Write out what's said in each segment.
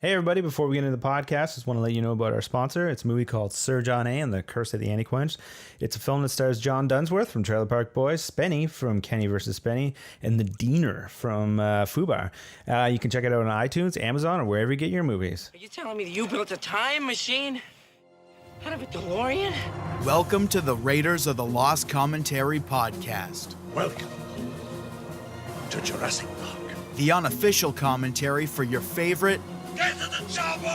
Hey everybody, before we get into the podcast, just want to let you know about our sponsor. It's a movie called Sir John A. and the Curse of the Antiquench. It's a film that stars John Dunsworth from Trailer Park Boys, Spenny from Kenny vs. Spenny, and the Diener from Fubar. You can check it out on iTunes, Amazon, or wherever you get your movies. Are you telling me that you built a time machine out of a DeLorean? Welcome to the Raiders of the Lost Commentary podcast. Welcome to Jurassic Park. The unofficial commentary for your favorite Get to the chopper!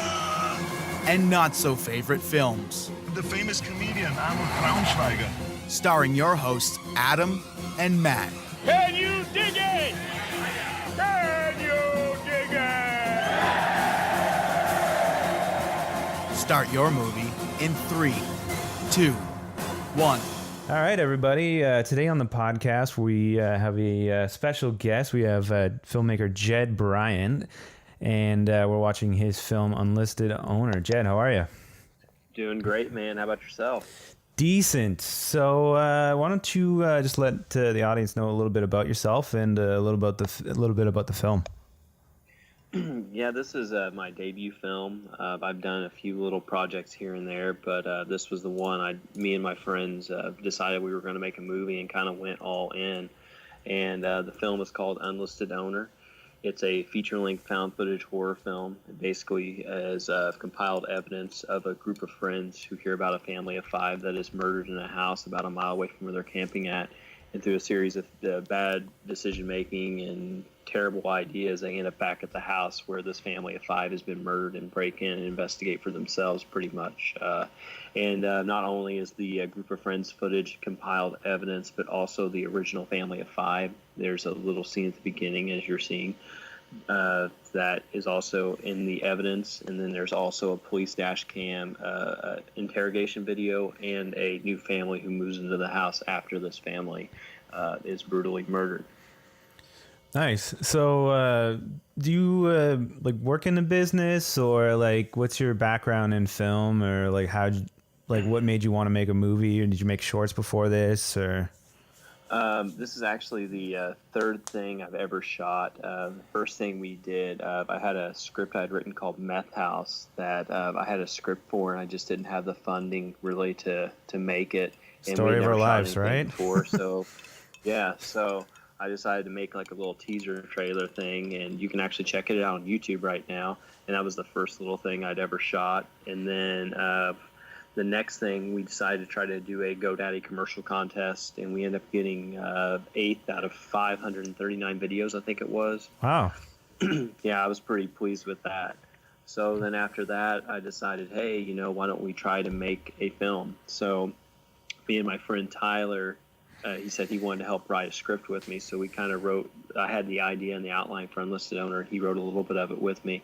and not so favorite films. The famous comedian Arnold Braunschweiger. Starring your hosts Adam and Matt. Can you dig it? Can you dig it? Start your movie in 3, 2, 1. All right, everybody. Today on the podcast, we have a special guest. We have filmmaker Jed Brian, and we're watching his film Unlisted Owner. Jed, how are you? Doing great, man. How about yourself? Decent. So why don't you just let the audience know a little bit about yourself and a little bit about the film. Yeah, this is my debut film. I've done a few little projects here and there, but this was the one me and my friends decided we were going to make a movie and kind of went all in. And the film is called Unlisted Owner. It's a feature-length found footage horror film. It basically is compiled evidence of a group of friends who hear about a family of 5 that is murdered in a house about a mile away from where they're camping at. And through a series of bad decision-making and terrible ideas, they end up back at the house where this family of 5 has been murdered and break in and investigate for themselves pretty much. And not only is the group of friends footage compiled evidence, but also the original family of 5. There's a little scene at the beginning, as you're seeing, that is also in the evidence. And then there's also a police dash cam interrogation video and a new family who moves into the house after this family is brutally murdered. Nice. So, do you work in the business, or what's your background in film, or what made you want to make a movie, or did you make shorts before this, or? This is actually the third thing I've ever shot. The first thing we did, I had a script I'd written called Meth House that I had a script for, and I just didn't have the funding really to make it. And Story of our lives, right? Before, so yeah, so I decided to make like a little teaser trailer thing, and you can actually check it out on YouTube right now. And that was the first little thing I'd ever shot. And then the next thing, we decided to try to do a GoDaddy commercial contest, and we ended up getting 8th out of 539 videos, I think it was. Wow. Yeah, I was pretty pleased with that. So then after that, I decided, hey, why don't we try to make a film? So me and my friend Tyler, he said he wanted to help write a script with me, so we kind of I had the idea and the outline for Unlisted Owner. He wrote a little bit of it with me,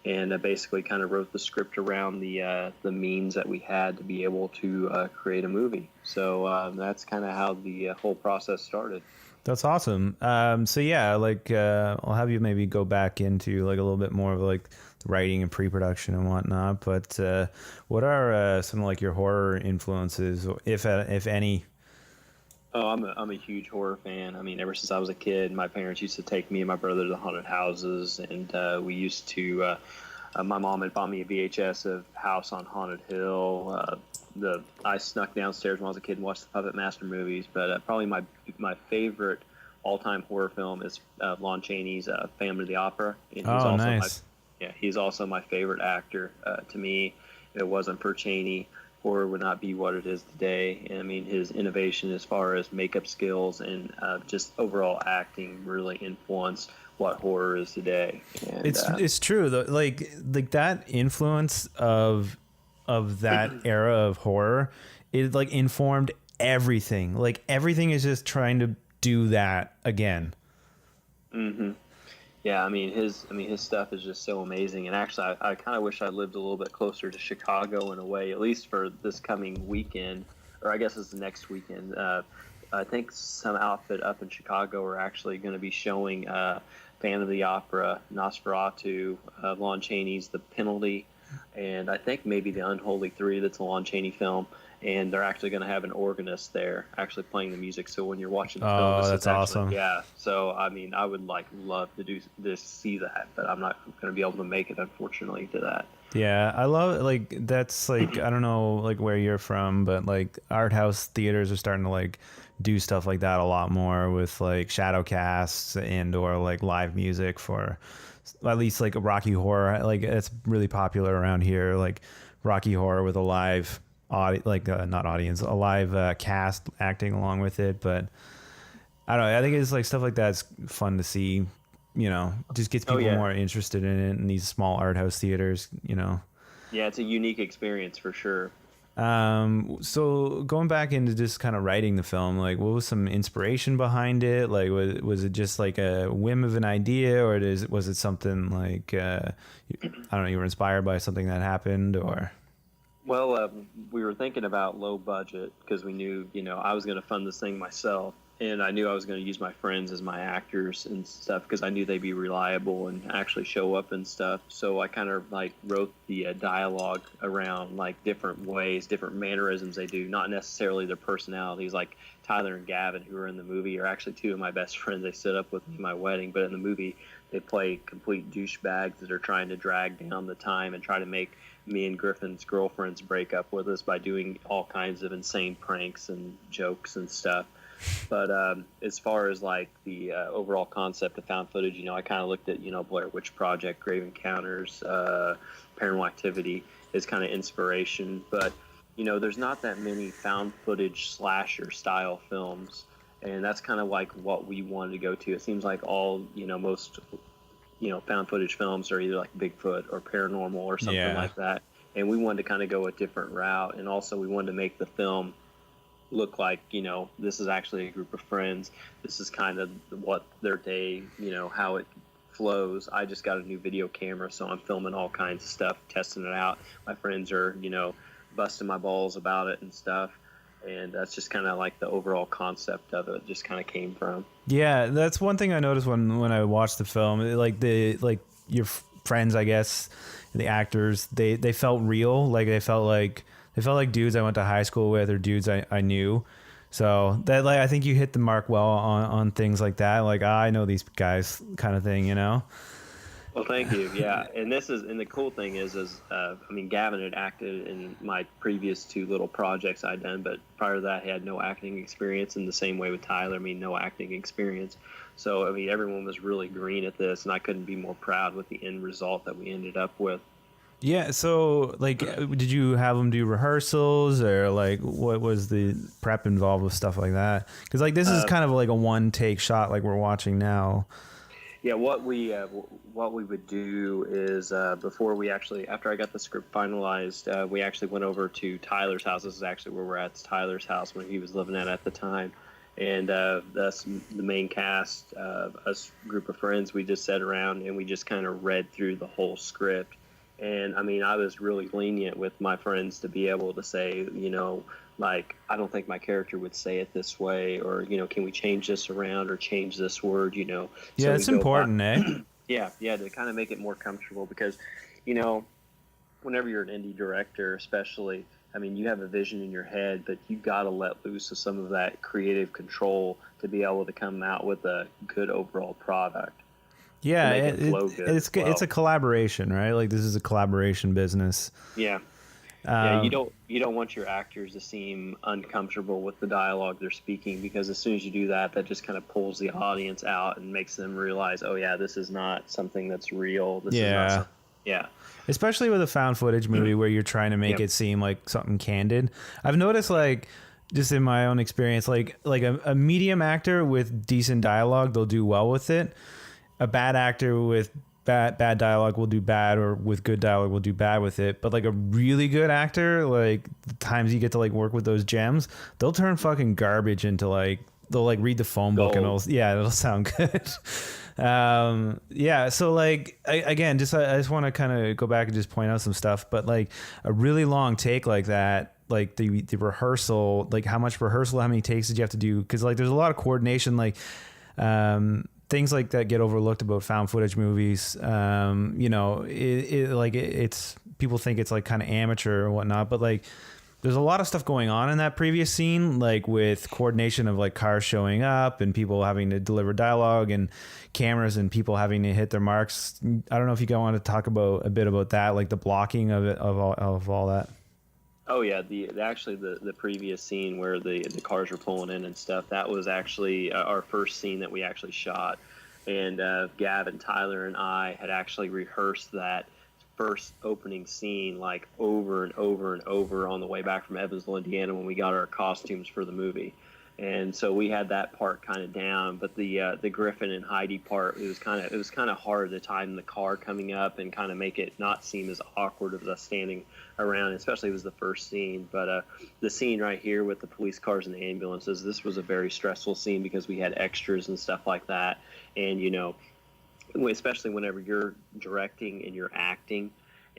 and basically kind of wrote the script around the means that we had to be able to create a movie. So that's kind of how the whole process started. That's awesome. So yeah, I'll have you maybe go back into a little bit more of the writing and pre-production and whatnot. But what are some of your horror influences, if any? Oh, I'm a huge horror fan. I mean, ever since I was a kid, my parents used to take me and my brother to the haunted houses, and we used to. My mom had bought me a VHS of House on Haunted Hill. I snuck downstairs when I was a kid and watched the Puppet Master movies, but probably my favorite all-time horror film is Lon Chaney's Phantom of the Opera. And nice. He's also my favorite actor. To me, if it wasn't for Chaney, horror would not be what it is today. And I mean, his innovation as far as makeup skills and just overall acting really influenced what horror is today. And, it's true though. Like that influence of that era of horror, it informed everything. Everything is just trying to do that again. Mm-hmm. Yeah, I mean his stuff is just so amazing, and actually I kind of wish I lived a little bit closer to Chicago in a way, at least for this coming weekend, or I guess it's the next weekend. I think some outfit up in Chicago are actually going to be showing Phantom of the Opera, Nosferatu, Lon Chaney's The Penalty, and I think maybe the Unholy Three, that's a Lon Chaney film, and they're actually going to have an organist there actually playing the music. So when you're watching the film, that's awesome. Yeah. So I mean, I would love to do this, see that, but I'm not going to be able to make it, unfortunately, to that. Yeah, I love like that's like I don't know like where you're from, but like art house theaters are starting to like do stuff like that a lot more with like shadow casts and or like live music for at least like Rocky Horror. Like it's really popular around here, like Rocky Horror with a live not audience, a live cast acting along with it. But I don't know, I think it's like stuff like that's fun to see. Just gets people more interested in it in these small art house theaters, Yeah, it's a unique experience for sure. So going back into just kind of writing the film, like what was some inspiration behind it? Like, was it just like a whim of an idea, or was it something like, I don't know, you were inspired by something that happened, or? Well, we were thinking about low budget because we knew, I was going to fund this thing myself. And I knew I was going to use my friends as my actors and stuff because I knew they'd be reliable and actually show up and stuff. So I kind of like wrote the dialogue around like different ways, different mannerisms they do, not necessarily their personalities. Like Tyler and Gavin, who are in the movie, are actually two of my best friends. They stood up with me at my wedding, but in the movie, they play complete douchebags that are trying to drag down the time and try to make me and Griffin's girlfriends break up with us by doing all kinds of insane pranks and jokes and stuff. But as far as like the overall concept of found footage, I kind of looked at, Blair Witch Project, Grave Encounters, Paranormal Activity as kind of inspiration. But, there's not that many found footage slasher style films. And that's kind of like what we wanted to go to. It seems like all, most, found footage films are either like Bigfoot or paranormal or something like that. And we wanted to kind of go a different route. And also we wanted to make the film look like, this is actually a group of friends. This is kind of what their day, how it flows. I just got a new video camera, so I'm filming all kinds of stuff, testing it out. My friends are, busting my balls about it and stuff. And that's just kind of like the overall concept of it just kind of came from. Yeah, that's one thing I noticed when I watched the film. Like your friends, I guess, the actors, they felt real. Like they felt like dudes I went to high school with or dudes I knew. So that I think you hit the mark well on things like that. Like, I know these guys kind of thing, Well, thank you. Yeah. And the cool thing is Gavin had acted in my previous two little projects I'd done, but prior to that, he had no acting experience. In the same way with Tyler, no acting experience. So, everyone was really green at this, and I couldn't be more proud with the end result that we ended up with. Yeah, so did you have them do rehearsals, or like what was the prep involved with stuff like that? Because this is kind of like a one take shot like we're watching now. Yeah, what we would do is after I got the script finalized, we actually went over to Tyler's house. This is actually where we're at. It's Tyler's house where he was living at the time. And us, the main cast, us group of friends, we just sat around and we just kind of read through the whole script. And I was really lenient with my friends to be able to say, I don't think my character would say it this way, or, can we change this around or change this word, Yeah, so it's important, eh? Yeah, to kind of make it more comfortable because, whenever you're an indie director, especially, you have a vision in your head, but you got to let loose of some of that creative control to be able to come out with a good overall product. Yeah, it's a collaboration, right? Like this is a collaboration business. Yeah. You don't want your actors to seem uncomfortable with the dialogue they're speaking, because as soon as you do that, that just kind of pulls the audience out and makes them realize, oh yeah, this is not something that's real. This is not yeah. Especially with a found footage movie where you're trying to make it seem like something candid. I've noticed just in my own experience, like a medium actor with decent dialogue, they'll do well with it. A bad actor with bad dialogue will do bad, or with good dialogue will do bad with it. But a really good actor, the times you get to work with those gems, they'll turn fucking garbage into they'll read the phone book and it'll sound good. So I just want to kind of go back and just point out some stuff, but a really long take like that, the rehearsal, how much rehearsal, how many takes did you have to do? Because there's a lot of coordination, things like that get overlooked about found footage movies. It's people think it's like kind of amateur or whatnot, but like there's a lot of stuff going on in that previous scene, like with coordination of like cars showing up and people having to deliver dialogue and cameras and people having to hit their marks. I don't know if you want to talk about a bit about that, like the blocking of it, of all that. Oh yeah, actually the previous scene where the cars were pulling in and stuff, that was actually our first scene that we actually shot, and Gavin, Tyler, and I had actually rehearsed that first opening scene like over and over and over on the way back from Evansville, Indiana, when we got our costumes for the movie. And so we had that part kind of down, but the Griffin and Heidi part, it was kind of hard to time the car coming up and kind of make it not seem as awkward as us standing around, especially it was the first scene. But the scene right here with the police cars and the ambulances, this was a very stressful scene because we had extras and stuff like that. And, you know, especially whenever you're directing and you're acting,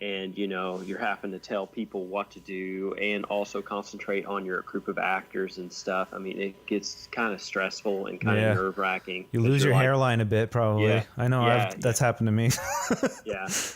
and you know you're having to tell people what to do and also concentrate on your group of actors and stuff. I mean, it gets kind of stressful and kind of nerve-wracking. You lose your hairline a bit, probably. Yeah, I know. That's happened to me.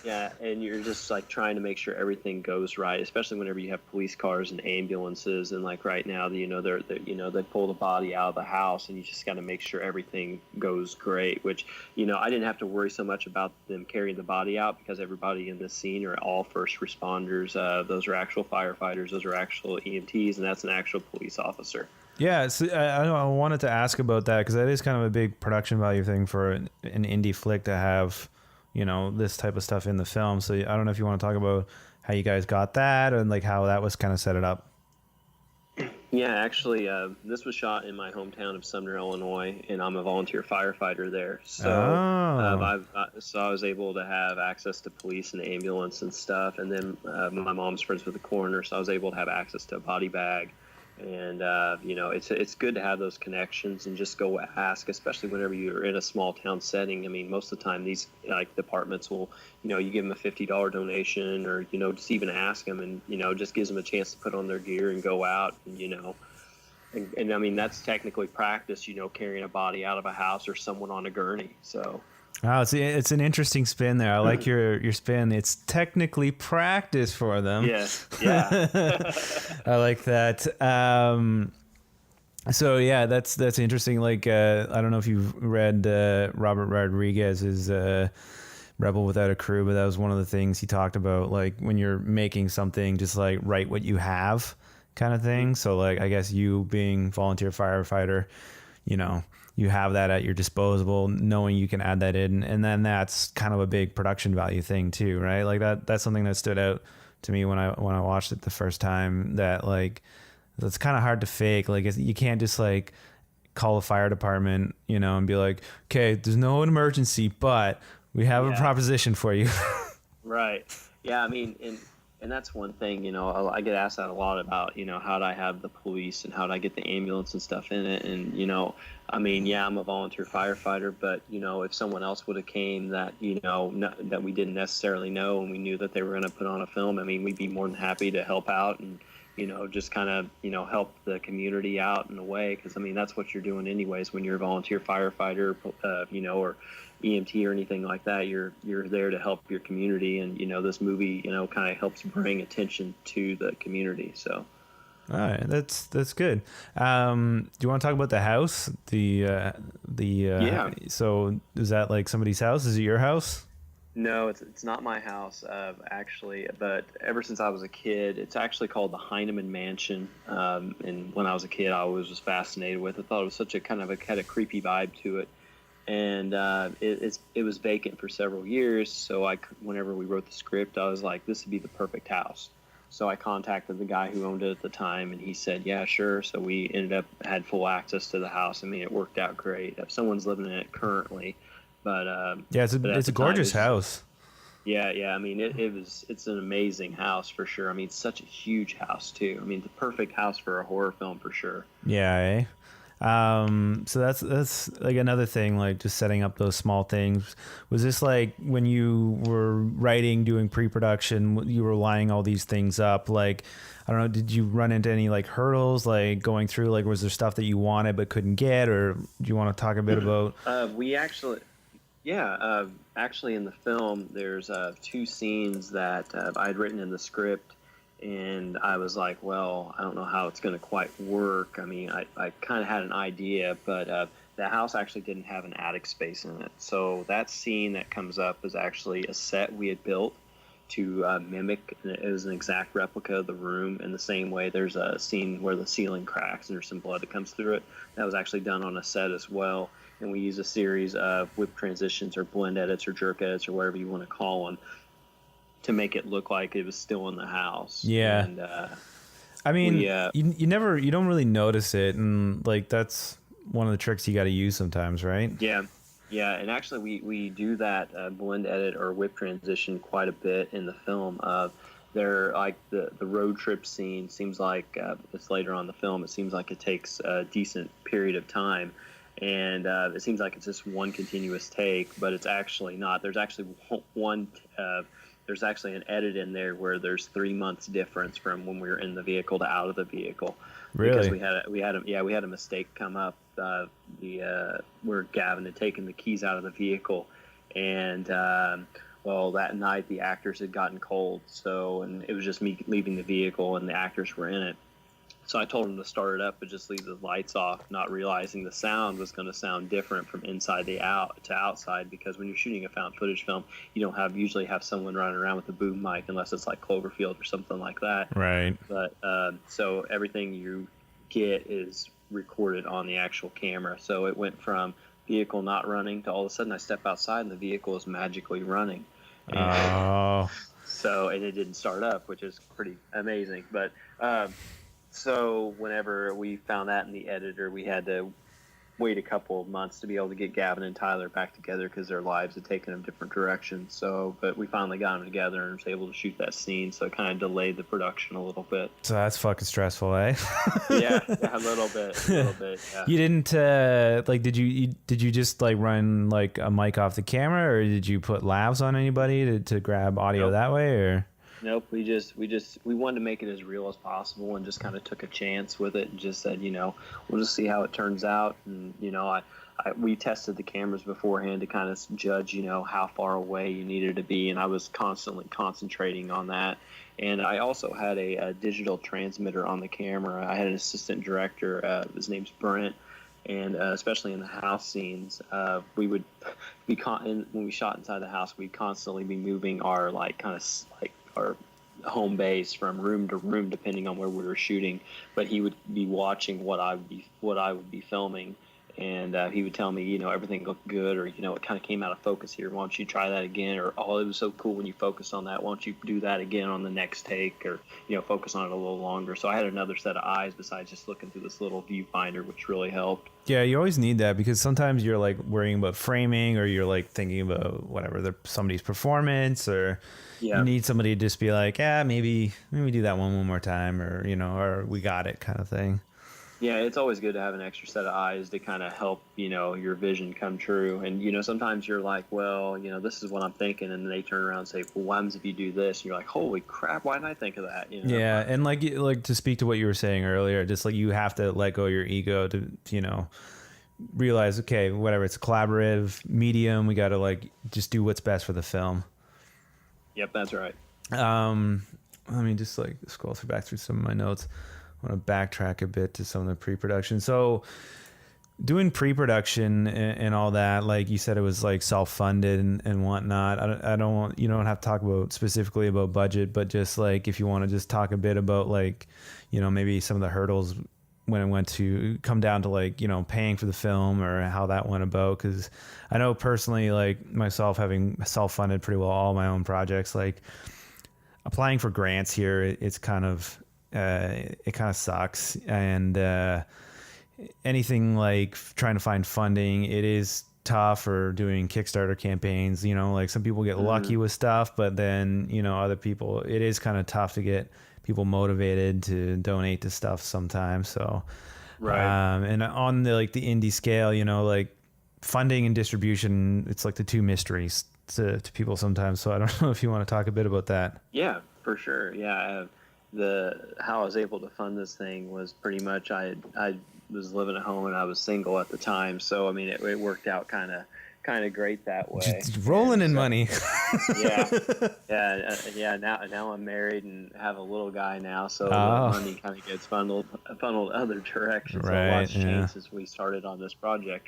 yeah, and you're just like trying to make sure everything goes right, especially whenever you have police cars and ambulances. And like right now, you know, they pull the body out of the house, and you just got to make sure everything goes great. Which, you know, I didn't have to worry so much about them carrying the body out because everybody in this scene are all first responders. Those are actual firefighters, those are actual EMTs, and that's an actual police officer. Yeah, so I wanted to ask about that because that is kind of a big production value thing for an indie flick to have, you know, this type of stuff in the film. So I don't know if you want to talk about how you guys got that and like how that was kind of set it up. Yeah, actually, this was shot in my hometown of Sumner, Illinois, and I'm a volunteer firefighter there. So, so I was able to have access to police and ambulance and stuff. And then my mom's friends with the coroner, so I was able to have access to a body bag. And you know, it's good to have those connections and just go ask, especially whenever you're in a small town setting. I mean, most of the time these like departments will, you know, you give them a $50 donation, or you know, just even ask them, and you know, just gives them a chance to put on their gear and go out, and you know, and I mean that's technically practice, you know, carrying a body out of a house or someone on a gurney. So. Oh, it's an interesting spin there. I like your spin. It's technically practice for them. Yes, yeah. I like that. So yeah, that's interesting. Like I don't know if you've read Robert Rodriguez's Rebel Without a Crew, but that was one of the things he talked about. Like when you're making something, just like write what you have, kind of thing. So like I guess you being volunteer firefighter, you know, you have that at your disposal, knowing you can add that in. And then that's kind of a big production value thing too, right? Like that's something that stood out to me when I watched it the first time, that like, that's kind of hard to fake. Like you can't just like call a fire department, you know, and be like, okay, there's no emergency, but we have a proposition for you. Right. Yeah. I mean, and that's one thing, you know, I get asked that a lot about, you know, how'd I have the police and how'd I get the ambulance and stuff in it. And, you know, I mean, yeah, I'm a volunteer firefighter, but, you know, if someone else would have came that, you know, that we didn't necessarily know, and we knew that they were going to put on a film, I mean, we'd be more than happy to help out and, you know, just kind of, you know, help the community out in a way. Because, I mean, that's what you're doing anyways when you're a volunteer firefighter, you know, or EMT or anything like that. You're there to help your community, and you know this movie, you know, kind of helps bring attention to the community. So, all right, that's good. Do you want to talk about the house? Yeah. So is that like somebody's house? Is it your house? No, it's not my house actually. But ever since I was a kid, it's actually called the Heineman Mansion. And when I was a kid, I always was fascinated with it. I thought it was such a kind of creepy vibe to it. And it was vacant for several years. So whenever we wrote the script, I was like, this would be the perfect house. So I contacted the guy who owned it at the time, and he said, yeah, sure. So we had full access to the house. I mean, it worked out great. Someone's living in it currently, but yeah, it's a gorgeous house. Yeah. I mean, it's an amazing house for sure. I mean, it's such a huge house too. I mean, the perfect house for a horror film for sure. Yeah. So that's like another thing, like just setting up those small things. Was this like when you were writing, doing pre-production, you were lining all these things up? Like, I don't know, did you run into any like hurdles, like going through, like, was there stuff that you wanted but couldn't get, or do you want to talk a bit about? We actually, Yeah, actually, in the film, there's 2 scenes that I had written in the script, and I was like, well, I don't know how it's going to quite work. I mean, I kind of had an idea, but the house actually didn't have an attic space in it. So that scene that comes up is actually a set we had built to mimic. It was an exact replica of the room. In the same way, there's a scene where the ceiling cracks and there's some blood that comes through it. That was actually done on a set as well. And we use a series of whip transitions or blend edits or jerk edits or whatever you want to call them to make it look like it was still in the house. Yeah. And I mean, you don't really notice it, and like that's one of the tricks you got to use sometimes, right? Yeah. And actually, we do that blend edit or whip transition quite a bit in the film. They're like the road trip scene seems like it's later on in the film. It seems like it takes a decent period of time, and it seems like it's just one continuous take, but it's actually not. There's actually one. There's actually an edit in there where there's 3 months difference from when we were in the vehicle to out of the vehicle. Really? Because we had a mistake come up. Where Gavin had taken the keys out of the vehicle, and well, that night the actors had gotten cold, and it was just me leaving the vehicle, and the actors were in it. So I told them to start it up, but just leave the lights off, not realizing the sound was going to sound different from inside to outside, because when you're shooting a found footage film, you don't usually have someone running around with a boom mic unless it's like Cloverfield or something like that. Right. But so everything you get is recorded on the actual camera. So it went from vehicle not running to all of a sudden I step outside and the vehicle is magically running. And so, and it didn't start up, which is pretty amazing. But so whenever we found that in the editor, we had to wait a couple of months to be able to get Gavin and Tyler back together because their lives had taken them different directions. So, but we finally got them together and was able to shoot that scene. So it kind of delayed the production a little bit. So that's fucking stressful, eh? yeah, a little bit. Yeah. You didn't like? Did you just like run like a mic off the camera, or did you put lavs on anybody to grab audio that way, or? Nope. We wanted to make it as real as possible and just kind of took a chance with it and just said, we'll just see how it turns out. And, we tested the cameras beforehand to kind of judge, how far away you needed to be. And I was constantly concentrating on that. And I also had a digital transmitter on the camera. I had an assistant director. His name's Brent. And especially in the house scenes, we would be when we shot inside the house, we'd constantly be moving our our home base from room to room, depending on where we were shooting. But he would be watching what I would be filming, and he would tell me, everything looked good, or it kind of came out of focus here. Why don't you try that again? Or oh, it was so cool when you focused on that. Why don't you do that again on the next take? Or focus on it a little longer. So I had another set of eyes besides just looking through this little viewfinder, which really helped. Yeah, you always need that because sometimes you're like worrying about framing, or you're like thinking about somebody's performance, or you need somebody to just be like, maybe do that one more time, or or we got it kind of thing. Yeah, it's always good to have an extra set of eyes to kind of help, your vision come true. And, sometimes you're like, well, this is what I'm thinking. And they turn around and say, well, what happens if you do this? And you're like, holy crap, why didn't I think of that? Yeah. And like to speak to what you were saying earlier, just like you have to let go of your ego to, realize, okay, whatever, it's a collaborative medium. We got to like just do what's best for the film. Yep, that's right. Let me just like scroll back through some of my notes. I want to backtrack a bit to some of the pre-production. So doing pre-production and all that, like you said, it was like self-funded and whatnot. I don't want, you don't have to talk about specifically about budget, but just like, if you want to just talk a bit about like, maybe some of the hurdles when it went to come down to like, paying for the film, or how that went about. Cause I know personally, like myself, having self-funded pretty well all my own projects, like applying for grants here, it's kind of, it kind of sucks. And anything like trying to find funding, it is tough, or doing Kickstarter campaigns, like some people get lucky with stuff, but then, other people, it is kind of tough to get people motivated to donate to stuff sometimes. So, right. And on the, like the indie scale, like funding and distribution, it's like the two mysteries to people sometimes. So I don't know if you want to talk a bit about that. Yeah, for sure. Yeah. How I was able to fund this thing was pretty much I was living at home and I was single at the time, so I mean it worked out kind kind of great that way. Just rolling in money. Yeah. Now I'm married and have a little guy now, so the Oh. money kind of gets funneled other directions. So a Right, lot's changed yeah. since we started on this project.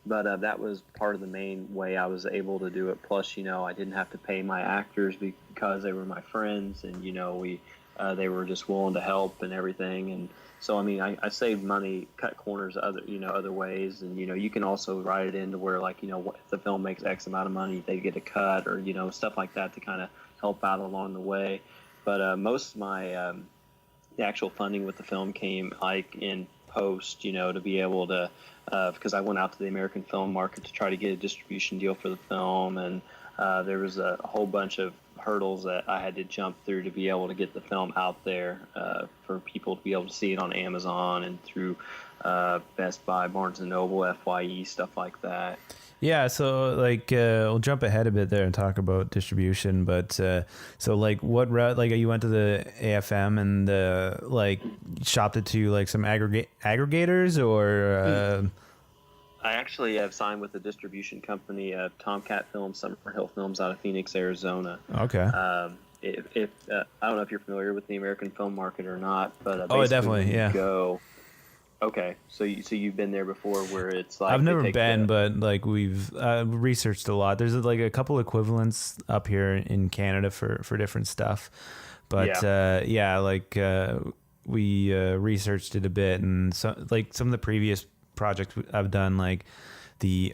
But that was part of the main way I was able to do it. Plus, I didn't have to pay my actors because they were my friends, and they were just willing to help and everything. And so, I mean, I saved money, cut corners other ways, and you can also write it into where, like, if the film makes X amount of money, they get a cut, or stuff like that to kind of help out along the way. But most of my the actual funding with the film came like in post, to be able to, because I went out to the American film market to try to get a distribution deal for the film, and there was a whole bunch of hurdles that I had to jump through to be able to get the film out there for people to be able to see it on Amazon and through Best Buy, Barnes & Noble, FYE, stuff like that. Yeah, so like we'll jump ahead a bit there and talk about distribution, but so like what route, like you went to the AFM and like shopped it to like some aggregators, or I actually have signed with a distribution company, Tomcat Films, Summerhill Films out of Phoenix, Arizona. okay. If I don't know if you're familiar with the American film market or not, but Oh, basically definitely, when you yeah. go. Okay, so you've been there before, where it's like I've they never take been, but like we've researched a lot. There's like a couple equivalents up here in Canada for different stuff, but we researched it a bit, and so like some of the previous projects I've done, like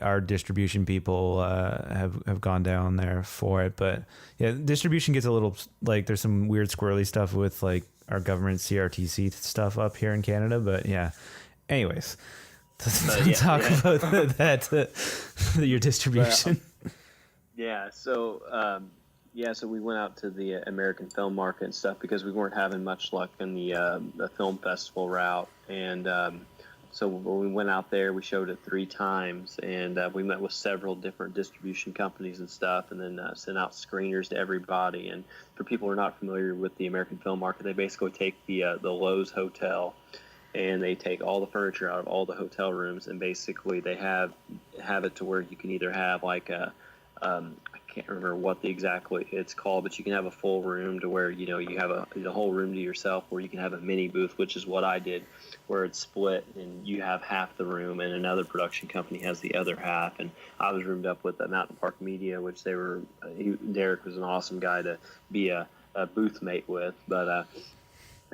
our distribution people have gone down there for it. But yeah, distribution gets a little like there's some weird squirrely stuff with like our government CRTC stuff up here in Canada. But yeah, anyways, let's talk about your distribution. So we went out to the American film market and stuff because we weren't having much luck in the film festival route. And so when we went out there, we showed it 3 times, and we met with several different distribution companies and stuff, and then sent out screeners to everybody. And for people who are not familiar with the American film market, they basically take the Lowe's Hotel, and they take all the furniture out of all the hotel rooms, and basically they have it to where you can either have like a I can't remember what exactly it's called, but you can have a full room to where you have the whole room to yourself, or you can have a mini booth, which is what I did, where it's split and you have half the room and another production company has the other half. And I was roomed up with the Mountain Park Media, which Derek was an awesome guy to be a booth mate with. But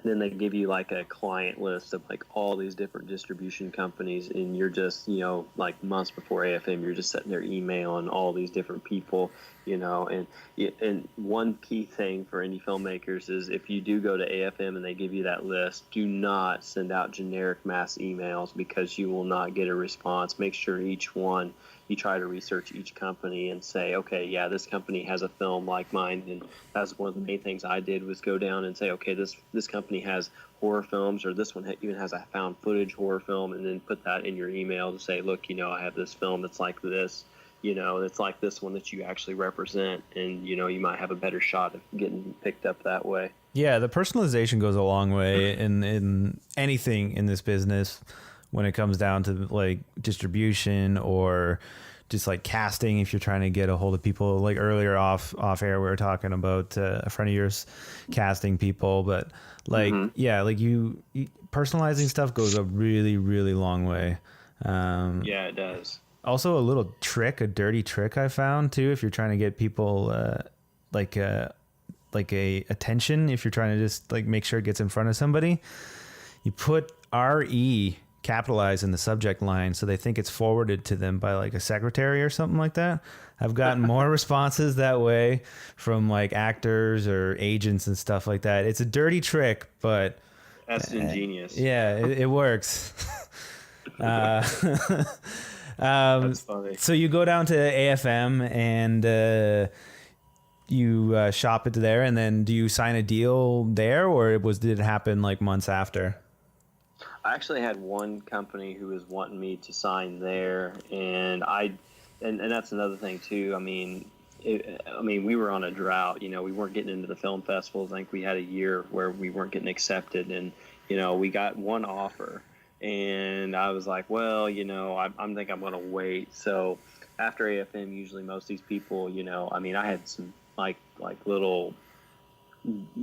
then they give you like a client list of like all these different distribution companies, and you're just, like months before AFM, you're just sitting there emailing all these different people, and one key thing for indie filmmakers is if you do go to AFM and they give you that list, do not send out generic mass emails, because you will not get a response. Make sure each one, you try to research each company and say, okay, yeah, this company has a film like mine. And that's one of the main things I did, was go down and say, okay, this company has horror films, or this one even has a found footage horror film, and then put that in your email to say, look, I have this film that's like this, it's like this one that you actually represent, and you might have a better shot of getting picked up that way. Yeah, the personalization goes a long way in anything in this business when it comes down to like distribution or just like casting. If you're trying to get a hold of people, like earlier off air, we were talking about a friend of yours casting people, but like, yeah, like you personalizing stuff goes a really, really long way. Yeah, it does. Also a dirty trick I found too, if you're trying to get people like a attention, if you're trying to just like make sure it gets in front of somebody, you put RE capitalized in the subject line so they think it's forwarded to them by like a secretary or something like that. I've gotten more responses that way from like actors or agents and stuff like that. It's a dirty trick, but that's ingenious. Yeah, it works. That's funny. So you go down to AFM and you shop it there, and then do you sign a deal there, or did it happen like months after? I actually had one company who was wanting me to sign there, and that's another thing too. I mean, we were on a drought. We weren't getting into the film festivals. I think we had a year where we weren't getting accepted, and we got one offer. And I was like, well, I think I'm going to wait. So after AFM, usually most of these people, I mean, I had some like little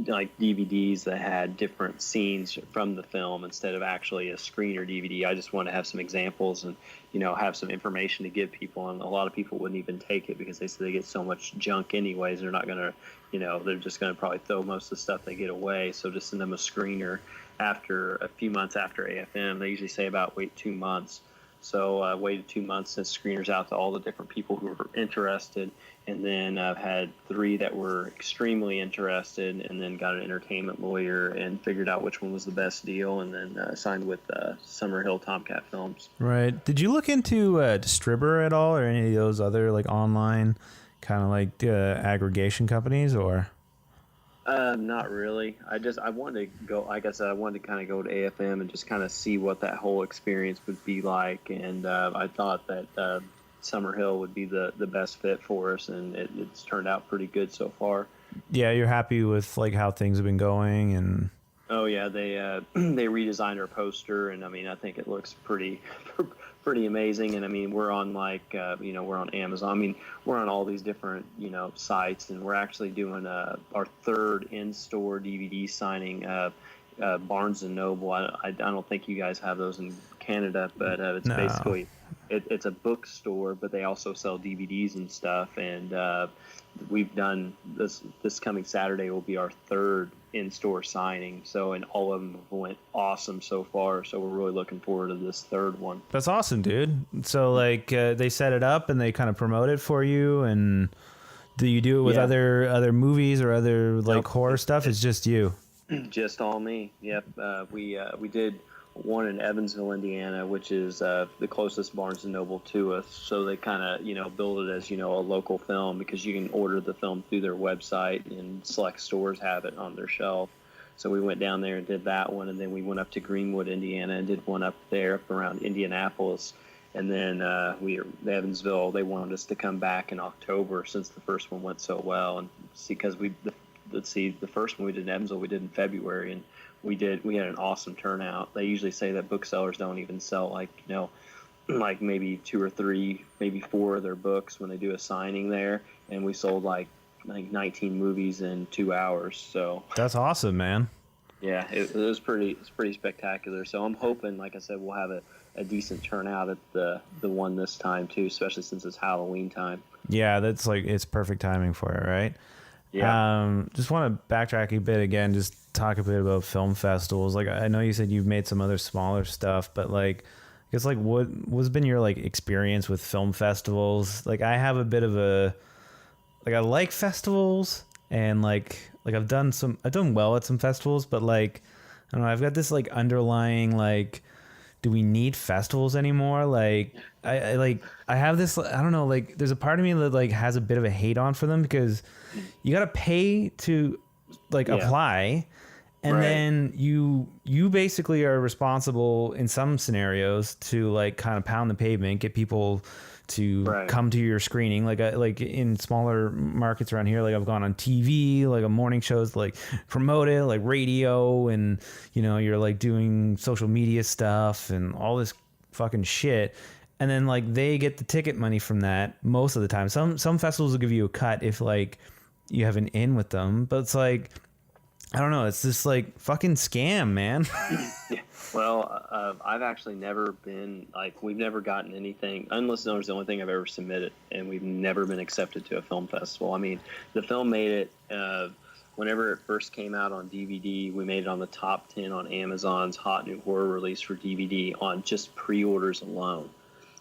like DVDs that had different scenes from the film instead of actually a screen or DVD. I just want to have some examples and, have some information to give people. And a lot of people wouldn't even take it because they say they get so much junk anyways. They're not going to, they're just going to probably throw most of the stuff they get away. So just send them a screener after a few months after AFM. They usually say about wait 2 months. So waited 2 months, sent screeners out to all the different people who were interested. And then I've had 3 that were extremely interested, and then got an entertainment lawyer and figured out which one was the best deal, and then signed with Summerhill Tomcat Films. Right. Did you look into Distributor at all, or any of those other like online kind of like aggregation companies, or? Not really. I wanted to go, like I said, I wanted to kind of go to AFM and just kind of see what that whole experience would be like. And I thought that Summerhill would be the best fit for us, and it's turned out pretty good so far. Yeah, you're happy with like how things have been going, and oh yeah, they they redesigned our poster, and I mean I think it looks pretty amazing. And I mean we're on like we're on Amazon. I mean we're on all these different sites, and we're actually doing our 3rd in-store DVD signing. Barnes and Noble. I don't think you guys have those in Canada, but it's No. basically it's a bookstore, but they also sell DVDs and stuff. And we've done this coming Saturday will be our 3rd in-store signing. So, and all of them went awesome so far. So we're really looking forward to this 3rd one. that's awesome, dude. So like they set it up and they kind of promote it for you, and do you do it with Yeah. other movies or other like Nope. horror stuff? It's just you. Just all me. Yep. We did one in Evansville, Indiana, which is the closest Barnes and Noble to us. So they kind of build it as a local film, because you can order the film through their website, and select stores have it on their shelf. So we went down there and did that one, and then we went up to Greenwood, Indiana, and did one up there up around Indianapolis. And then Evansville, they wanted us to come back in October since the first one went so well, and see, because the first one we did in Evansville, we did in February, and we had an awesome turnout. They usually say that booksellers don't even sell like maybe 2 or 3, maybe 4 of their books when they do a signing there, and we sold like 19 movies in 2 hours. So That's awesome, man. yeah, it's pretty spectacular. So I'm hoping, like I said, we'll have a decent turnout at the one this time too, especially since it's Halloween time. Yeah, that's like it's perfect timing for it, right? Yeah. Just want to backtrack a bit again, just talk a bit about film festivals. Like I know you said you've made some other smaller stuff, but like I guess like what's been your like experience with film festivals? Like I have a bit of I like festivals, and like I've done well at some festivals, but like I don't know, I've got this like underlying like, do we need festivals anymore? Like I have this, I don't know, like there's a part of me that like has a bit of a hate on for them, because you got to pay to like apply, and Right. then you basically are responsible in some scenarios to like kind of pound the pavement, get people to Right. come to your screening. Like in smaller markets around here, like I've gone on TV, like a morning shows, like promote it, like radio, and you're like doing social media stuff and all this fucking shit. And then like they get the ticket money from that most of the time. Some festivals will give you a cut if like you have an in with them, but it's like, I don't know, it's this like fucking scam, man. Yeah. Well, I've actually never been, like, we've never gotten anything. Unlisted Owner is the only thing I've ever submitted, and we've never been accepted to a film festival. I mean, the film made it, whenever it first came out on DVD, we made it on the top 10 on Amazon's Hot New Horror release for DVD on just pre-orders alone.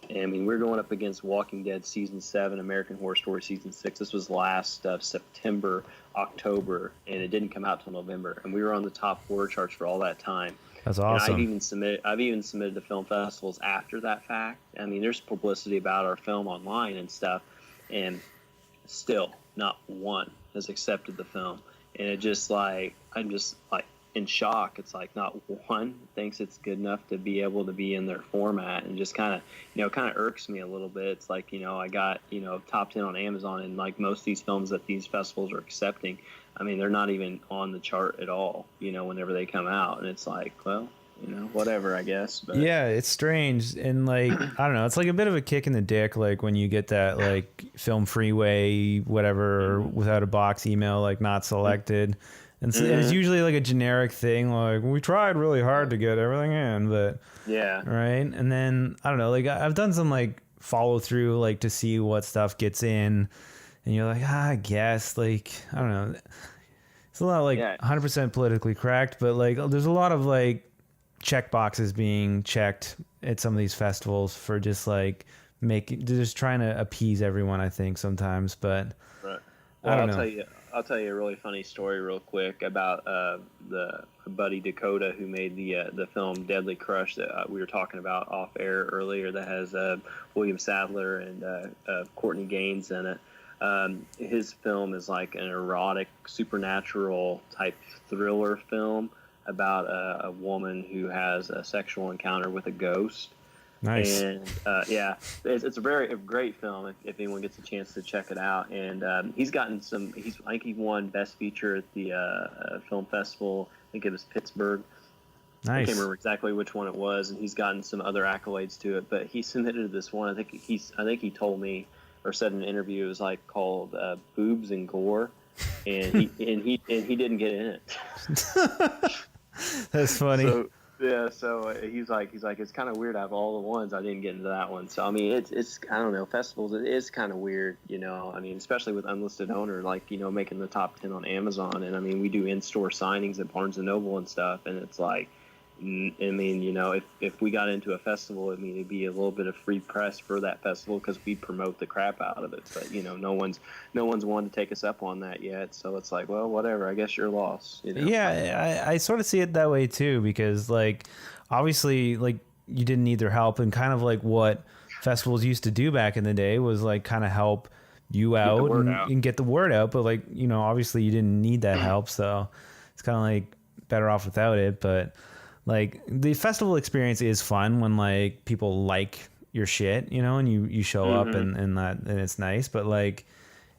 And I mean, we're going up against Walking Dead Season 7, American Horror Story Season 6. This was last September, October, and it didn't come out till November. And we were on the top horror charts for all that time. That's And awesome. I've even submitted to film festivals after that fact. I mean, there's publicity about our film online and stuff, and still not one has accepted the film. And it just like, I'm just like in shock. It's like not one thinks it's good enough to be able to be in their format, and just kind of irks me a little bit. It's like, I got, top 10 on Amazon, and like most of these films that these festivals are accepting, I mean, they're not even on the chart at all, whenever they come out. And it's like, well, whatever, I guess. But Yeah, it's strange. And like, I don't know, it's like a bit of a kick in the dick, like when you get that like Film Freeway, whatever, or without a box email, like not selected. And so it's usually like a generic thing, like we tried really hard to get everything in, but yeah, right. And then I don't know, like I've done some like follow through, like to see what stuff gets in, and you're like, I guess, like, I don't know. It's a lot like 100% politically correct, but like there's a lot of like check boxes being checked at some of these festivals for just like just trying to appease everyone, I think sometimes, but right. I Well, don't know. I'll tell you a really funny story real quick about the buddy Dakota who made the film Deadly Crush that we were talking about off air earlier, that has William Sadler and Courtney Gaines in it. His film is like an erotic, supernatural type thriller film about a woman who has a sexual encounter with a ghost. Nice. And yeah, it's a great film if anyone gets a chance to check it out. And he's gotten some. I think he won Best Feature at the film festival. I think it was Pittsburgh. Nice. I can't remember exactly which one it was, and he's gotten some other accolades to it. But he submitted this one. I think he told me or said in an interview it was like called Boobs and Gore, and he didn't get in it. That's funny. So he's like it's kind of weird. Out of all the ones, I didn't get into that one. So I mean, it's I don't know, festivals. It is kind of weird, I mean, especially with Unlisted Owner, like making the top 10 on Amazon, and I mean, we do in-store signings at Barnes and Noble and stuff, and it's like, I mean, if we got into a festival, I mean, it'd be a little bit of free press for that festival because we promote the crap out of it. But no one's wanted to take us up on that yet. So it's like, well, whatever. I guess your loss. Yeah, I sort of see it that way too, because like obviously like you didn't need their help, and kind of like what festivals used to do back in the day was like kind of help you out and get the word out. But like obviously you didn't need that help, so it's kind of like better off without it. But like the festival experience is fun when like people like your shit, and you show up and it's nice. But like,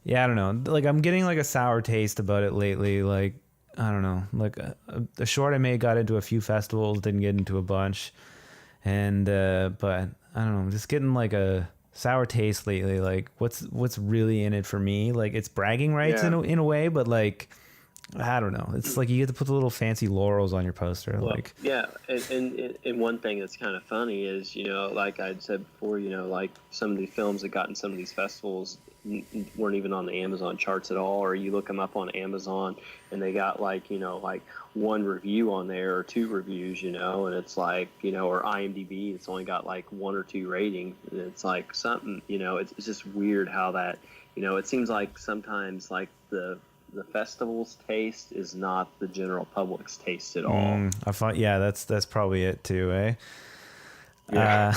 yeah, I don't know. Like I'm getting like a sour taste about it lately. Like, I don't know, like a short I made got into a few festivals, didn't get into a bunch. And, but I don't know, I'm just getting like a sour taste lately. Like what's really in it for me? Like it's bragging rights in a way, but like, I don't know. It's like you get to put the little fancy laurels on your poster. Well, like, yeah, and one thing that's kind of funny is, like I'd said before, like some of the films that got in some of these festivals weren't even on the Amazon charts at all, or you look them up on Amazon and they got like, like one review on there or two reviews, and it's like, or IMDb, it's only got like 1 or 2 ratings, and it's like something, it's just weird how that, it seems like sometimes like the festival's taste is not the general public's taste at all. I thought, yeah, that's probably it too, eh? Yeah.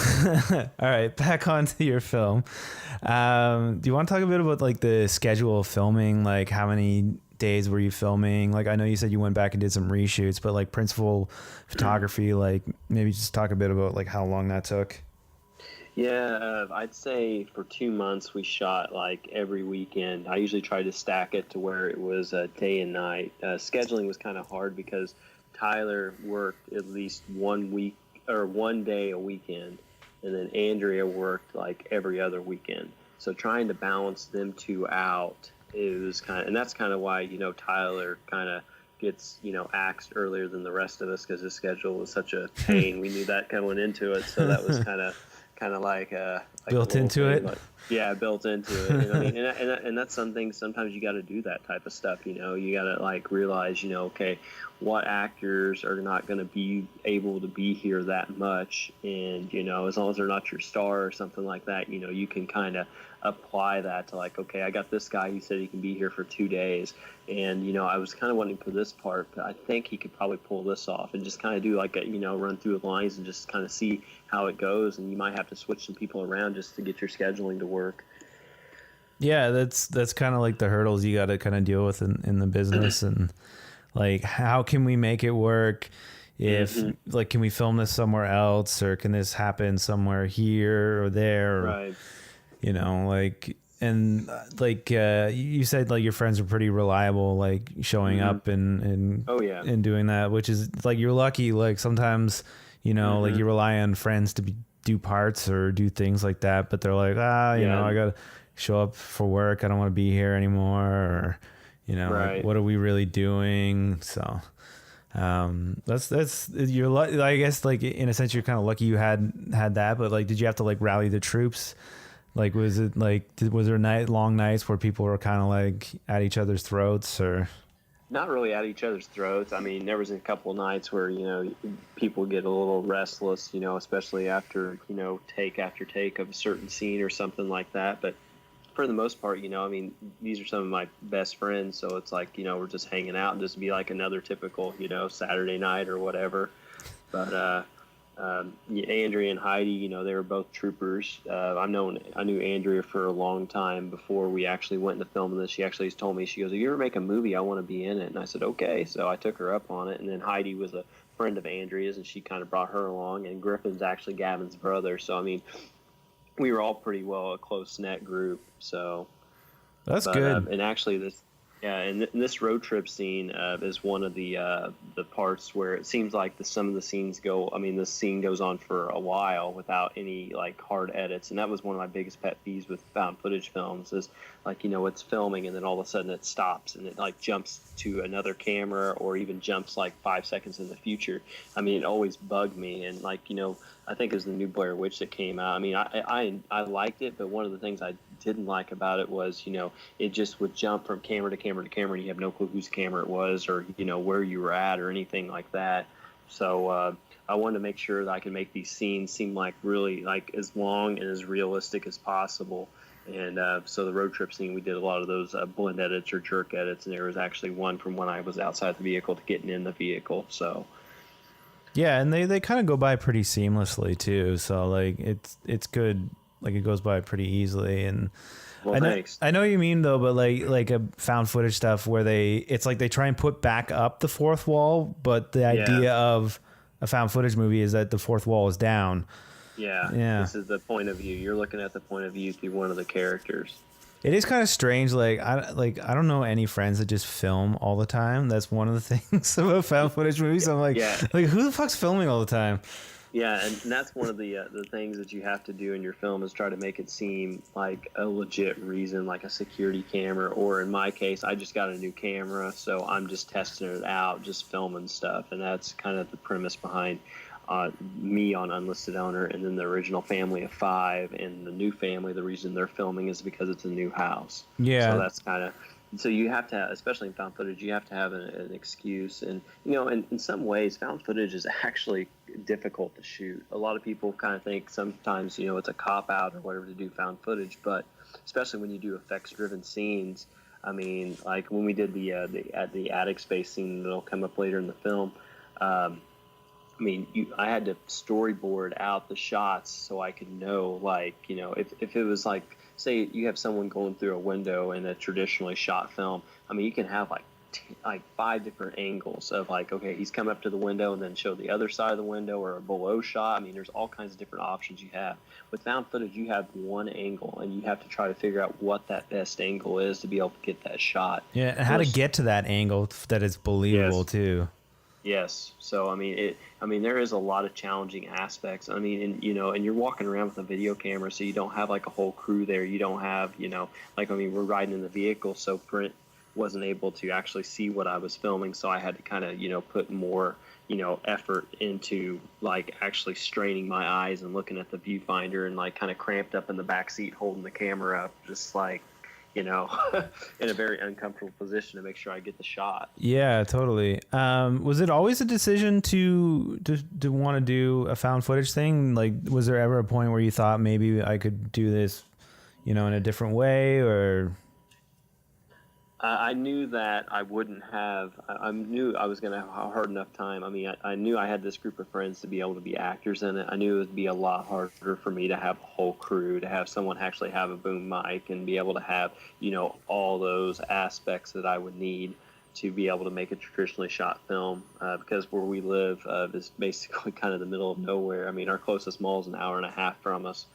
All right, back onto your film. Do you want to talk a bit about like the schedule of filming? Like how many days were you filming? Like I know you said you went back and did some reshoots, but like principal photography, like maybe just talk a bit about like how long that took. Yeah, I'd say for 2 months we shot like every weekend. I usually tried to stack it to where it was day and night. Scheduling was kind of hard because Tyler worked at least 1 week or 1 day a weekend, and then Andrea worked like every other weekend. So trying to balance them two out, it was kind of, and that's kind of why Tyler kind of gets axed earlier than the rest of us because his schedule was such a pain. We knew that going into it, so that was kind of like built into it. Like, yeah, built into it. I mean, and that's something. Sometimes you got to do that type of stuff. You got to like realize, okay, what actors are not going to be able to be here that much, and as long as they're not your star or something like that, you can kind of apply that to like, okay, I got this guy. He said he can be here for 2 days, and I was kind of wanting for this part, but I think he could probably pull this off and just kind of do like a run through the lines and just kind of see how it goes, and you might have to switch some people around just to get your scheduling to work. Yeah, that's kind of like the hurdles you got to kind of deal with in the business, and like how can we make it work? If like, can we film this somewhere else, or can this happen somewhere here or there? Right. Like, and like you said, like your friends are pretty reliable, like showing up and oh yeah, and doing that, which is like you're lucky. Like sometimes you know, like you rely on friends to do parts or do things like that, but they're like, you know, I got to show up for work. I don't want to be here anymore. Or, you know, like, what are we really doing? So, that's you're I guess, like, in a sense you're kind of lucky you had that, but like, did you have to like rally the troops? Like, was it like, was there long nights where people were kind of like at each other's throats, or? Not really at each other's throats. I mean, there was a couple of nights where, you know, people get a little restless, you know, especially after, you know, take after take of a certain scene or something like that. But for the most part, you know, I mean, these are some of my best friends. So it's like, you know, we're just hanging out and just be like another typical, you know, Saturday night or whatever. But, Andrea and Heidi, you know, they were both troopers. I knew Andrea for a long time before we actually went into filming this. She actually told me, she goes, if you ever make a movie, I want to be in it. And I said, okay. So I took her up on it. And then Heidi was a friend of Andrea's, and she kind of brought her along. And Griffin's actually Gavin's brother. So, I mean, we were all pretty well a close-knit group. So that's good. And actually this road trip scene is one of the parts where it seems like some of the scenes go. I mean, the scene goes on for a while without any like hard edits, and that was one of my biggest pet peeves with found footage films. Is like, you know, it's filming and then all of a sudden it stops and it like jumps to another camera or even jumps like 5 seconds in the future. I mean, it always bugged me, and like, you know, I think it was the new Blair Witch that came out. I mean, I liked it, but one of the things I didn't like about it was, you know, it just would jump from camera to camera to camera, and you have no clue whose camera it was or, you know, where you were at or anything like that. So I wanted to make sure that I could make these scenes seem like really like as long and as realistic as possible. And so the road trip scene, we did a lot of those blend edits or jerk edits, and there was actually one from when I was outside the vehicle to getting in the vehicle. So yeah, and they kind of go by pretty seamlessly too. So like it's good. Like, it goes by pretty easily. And well, thanks. I know what you mean though, but like a found footage stuff where it's like they try and put back up the fourth wall, but the idea of a found footage movie is that the fourth wall is down. Yeah. This is the point of view. You're looking at the point of view through one of the characters. It is kind of strange. I don't know any friends that just film all the time. That's one of the things about found footage movies. I'm like, like, who the fuck's filming all the time? Yeah, and that's one of the things that you have to do in your film is try to make it seem like a legit reason, like a security camera, or in my case, I just got a new camera, so I'm just testing it out, just filming stuff, and that's kind of the premise behind me on Unlisted Owner, and then the original family of 5, and the new family, the reason they're filming is because it's a new house. Yeah. So that's kind of... So you have to have, especially in found footage, you have to have an excuse. And, you know, in some ways, found footage is actually difficult to shoot. A lot of people kind of think sometimes, you know, it's a cop-out or whatever to do found footage, but especially when you do effects-driven scenes, I mean, like when we did the attic space scene that'll come up later in the film, I mean, I had to storyboard out the shots so I could know, like, you know, if it was like, say you have someone going through a window in a traditionally shot film, I mean, you can have like 5 different angles of like, okay, he's come up to the window and then show the other side of the window or a below shot. I mean, there's all kinds of different options you have. With found footage, you have one angle, and you have to try to figure out what that best angle is to be able to get that shot. Yeah, and how to get to that angle that is believable too. Yes. So, I mean, there is a lot of challenging aspects. I mean, and, you know, and you're walking around with a video camera, so you don't have like a whole crew there. You don't have, you know, like, I mean, we're riding in the vehicle, so Brent wasn't able to actually see what I was filming. So I had to kind of, you know, put more, you know, effort into like actually straining my eyes and looking at the viewfinder and like kind of cramped up in the back seat, holding the camera up, just like, you know, in a very uncomfortable position to make sure I get the shot. Yeah, totally. Was it always a decision to want to do a found footage thing? Like, was there ever a point where you thought maybe I could do this, you know, in a different way, or? I knew that I wouldn't have, I knew I was going to have a hard enough time. I mean, I knew I had this group of friends to be able to be actors in it. I knew it would be a lot harder for me to have a whole crew, to have someone actually have a boom mic and be able to have, you know, all those aspects that I would need to be able to make a traditionally shot film, because where we live is basically kind of the middle of nowhere. I mean, our closest mall is an hour and a half from us.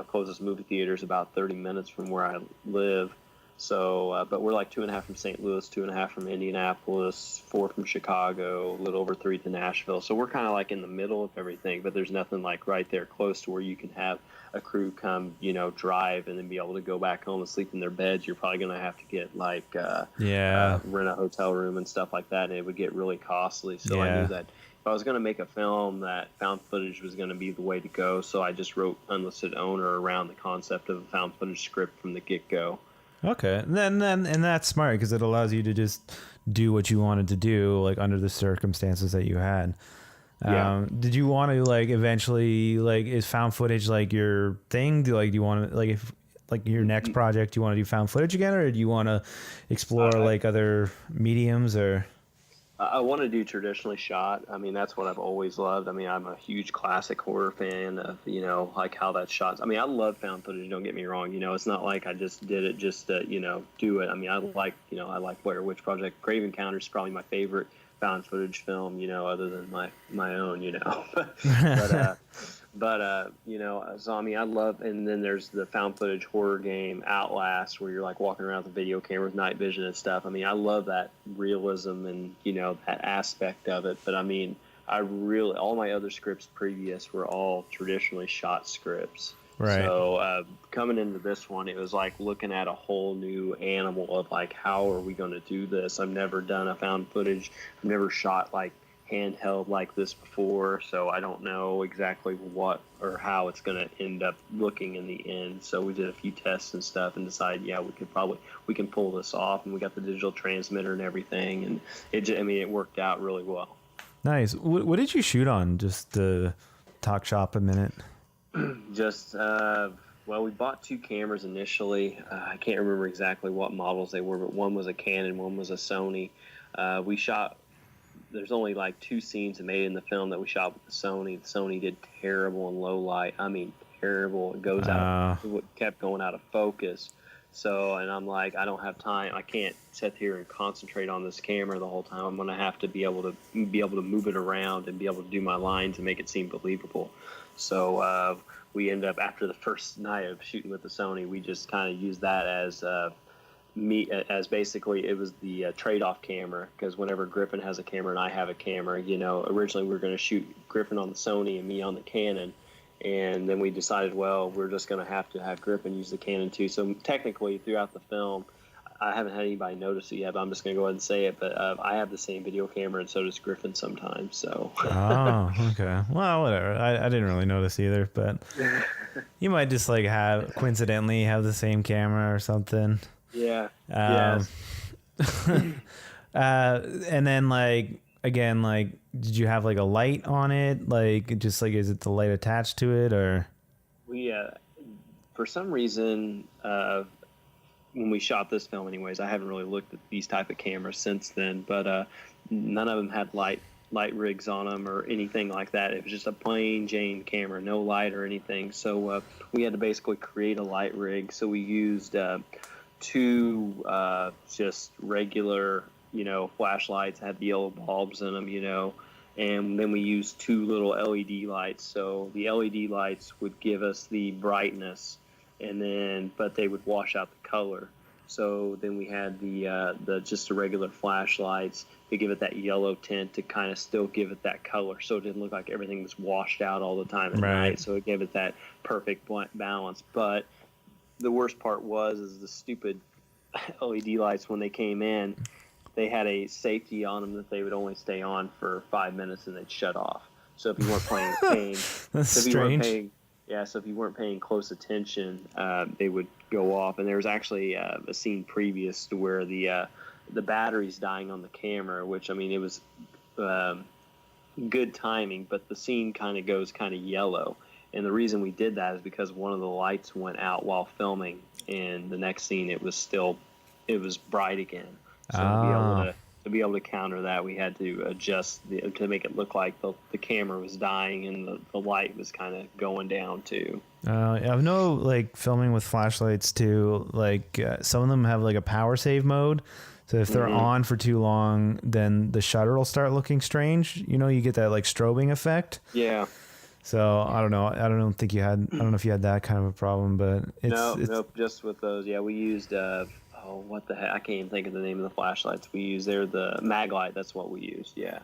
Closest movie theater is about 30 minutes from where I live. So, but we're like 2.5 from St. Louis, 2.5 from Indianapolis, 4 from Chicago, a little over 3 to Nashville. So we're kind of like in the middle of everything, but there's nothing like right there close to where you can have a crew come, drive and then be able to go back home and sleep in their beds. You're probably going to have to get like, rent a hotel room and stuff like that. And it would get really costly. So I knew that if I was going to make a film, that found footage was going to be the way to go. So I just wrote Unlisted Owner around the concept of a found footage script from the get-go. Okay, and that's smart because it allows you to just do what you wanted to do, like under the circumstances that you had. Did you want to like eventually like is found footage like your thing? Do you want to like if like your next project you want to do found footage again, or do you want to explore like other mediums or? I want to do traditionally shot. I mean, that's what I've always loved. I mean, I'm a huge classic horror fan of, like how that's shot. I mean, I love found footage, don't get me wrong. It's not like I just did it just to, do it. I mean, I like Blair Witch Project. Grave Encounters is probably my favorite found footage film, other than my own, so I mean, I love, and then there's the found footage horror game Outlast, where you're like walking around with a video camera with night vision and stuff. I mean, I love that realism and, that aspect of it. But I mean, all my other scripts previous were all traditionally shot scripts. Right. So coming into this one, it was like looking at a whole new animal of like, how are we going to do this? I've never done a found footage. I've never shot like handheld like this before, so I don't know exactly what or how it's going to end up looking in the end. So we did a few tests and stuff and decided, we can pull this off, and we got the digital transmitter and everything, and it worked out really well. Nice. What did you shoot on? Just to talk shop a minute. Just we bought 2 cameras initially. I can't remember exactly what models they were, but one was a Canon, one was a Sony. We shot. There's only like 2 scenes made in the film that we shot with the Sony. The Sony did terrible in low light. I mean, terrible. It goes out. It kept going out of focus. So, and I'm like, I don't have time. I can't sit here and concentrate on this camera the whole time. I'm going to have to be able to move it around and be able to do my lines and make it seem believable. So we end up, after the first night of shooting with the Sony, we just kind of used that as basically it was the trade-off camera, because whenever Griffin has a camera and I have a camera, originally we were going to shoot Griffin on the Sony and me on the Canon, and then we decided, well, we're just going to have Griffin use the Canon too. So technically throughout the film, I haven't had anybody notice it yet, but I'm just going to go ahead and say it, but I have the same video camera, and so does Griffin sometimes. So oh, okay. Well, whatever. I didn't really notice either, but you might just like coincidentally have the same camera or something. Yeah. And then did you have like a light on it? Like, just like, is it the light attached to it, or? We, for some reason, when we shot this film anyways, I haven't really looked at these type of cameras since then, but none of them had light rigs on them or anything like that. It was just a plain Jane camera, no light or anything. So we had to basically create a light rig. So we used 2 just regular, flashlights, had the yellow bulbs in them, and then we used 2 little LED lights. So the LED lights would give us the brightness, but they would wash out the color. So then we had the just the regular flashlights to give it that yellow tint, to kind of still give it that color, so it didn't look like everything was washed out all the time at night. So it gave it that perfect balance. But the worst part is the stupid LED lights, when they came in, they had a safety on them that they would only stay on for 5 minutes and they'd shut off. So if you weren't paying that's strange. So if you weren't paying close attention, they would go off. And there was actually a scene previous to where the battery's dying on the camera, which, I mean, it was good timing, but the scene kind of goes kind of yellow. And the reason we did that is because one of the lights went out while filming, and the next scene it was bright again. So to be able to counter that, we had to adjust to make it look like the camera was dying and the light was kind of going down too. I've like filming with flashlights too. Like some of them have like a power save mode. So if they're on for too long, then the shutter will start looking strange. You get that like strobing effect. Yeah. So I don't know. I don't know if you had that kind of a problem, but nope. Just with those, yeah, we used what the heck? I can't even think of the name of the flashlights we use. They're the mag light. That's what we used. Yeah.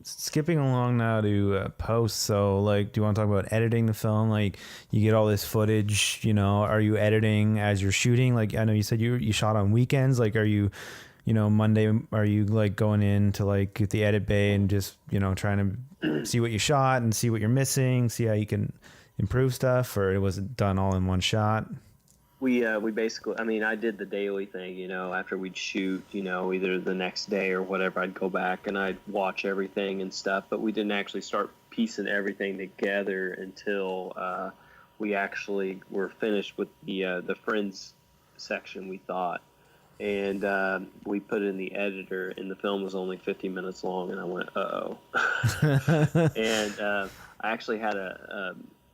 Skipping along now to post. So, like, do you want to talk about editing the film? Like, you get all this footage, you know, are you editing as you're shooting? Like, I know you said you shot on weekends. Like, are you, you know, Monday, are you like going into like the edit bay and just, you know, trying to see what you shot and see what you're missing, see how you can improve stuff, or it was done all in one shot? We basically, I mean, I did the daily thing, you know, after we'd shoot, you know, either the next day or whatever, I'd go back and I'd watch everything and stuff, but we didn't actually start piecing everything together until we actually were finished with the Friends section, we thought. And we put it in the editor, and the film was only 50 minutes long, and I went, uh-oh. And I actually had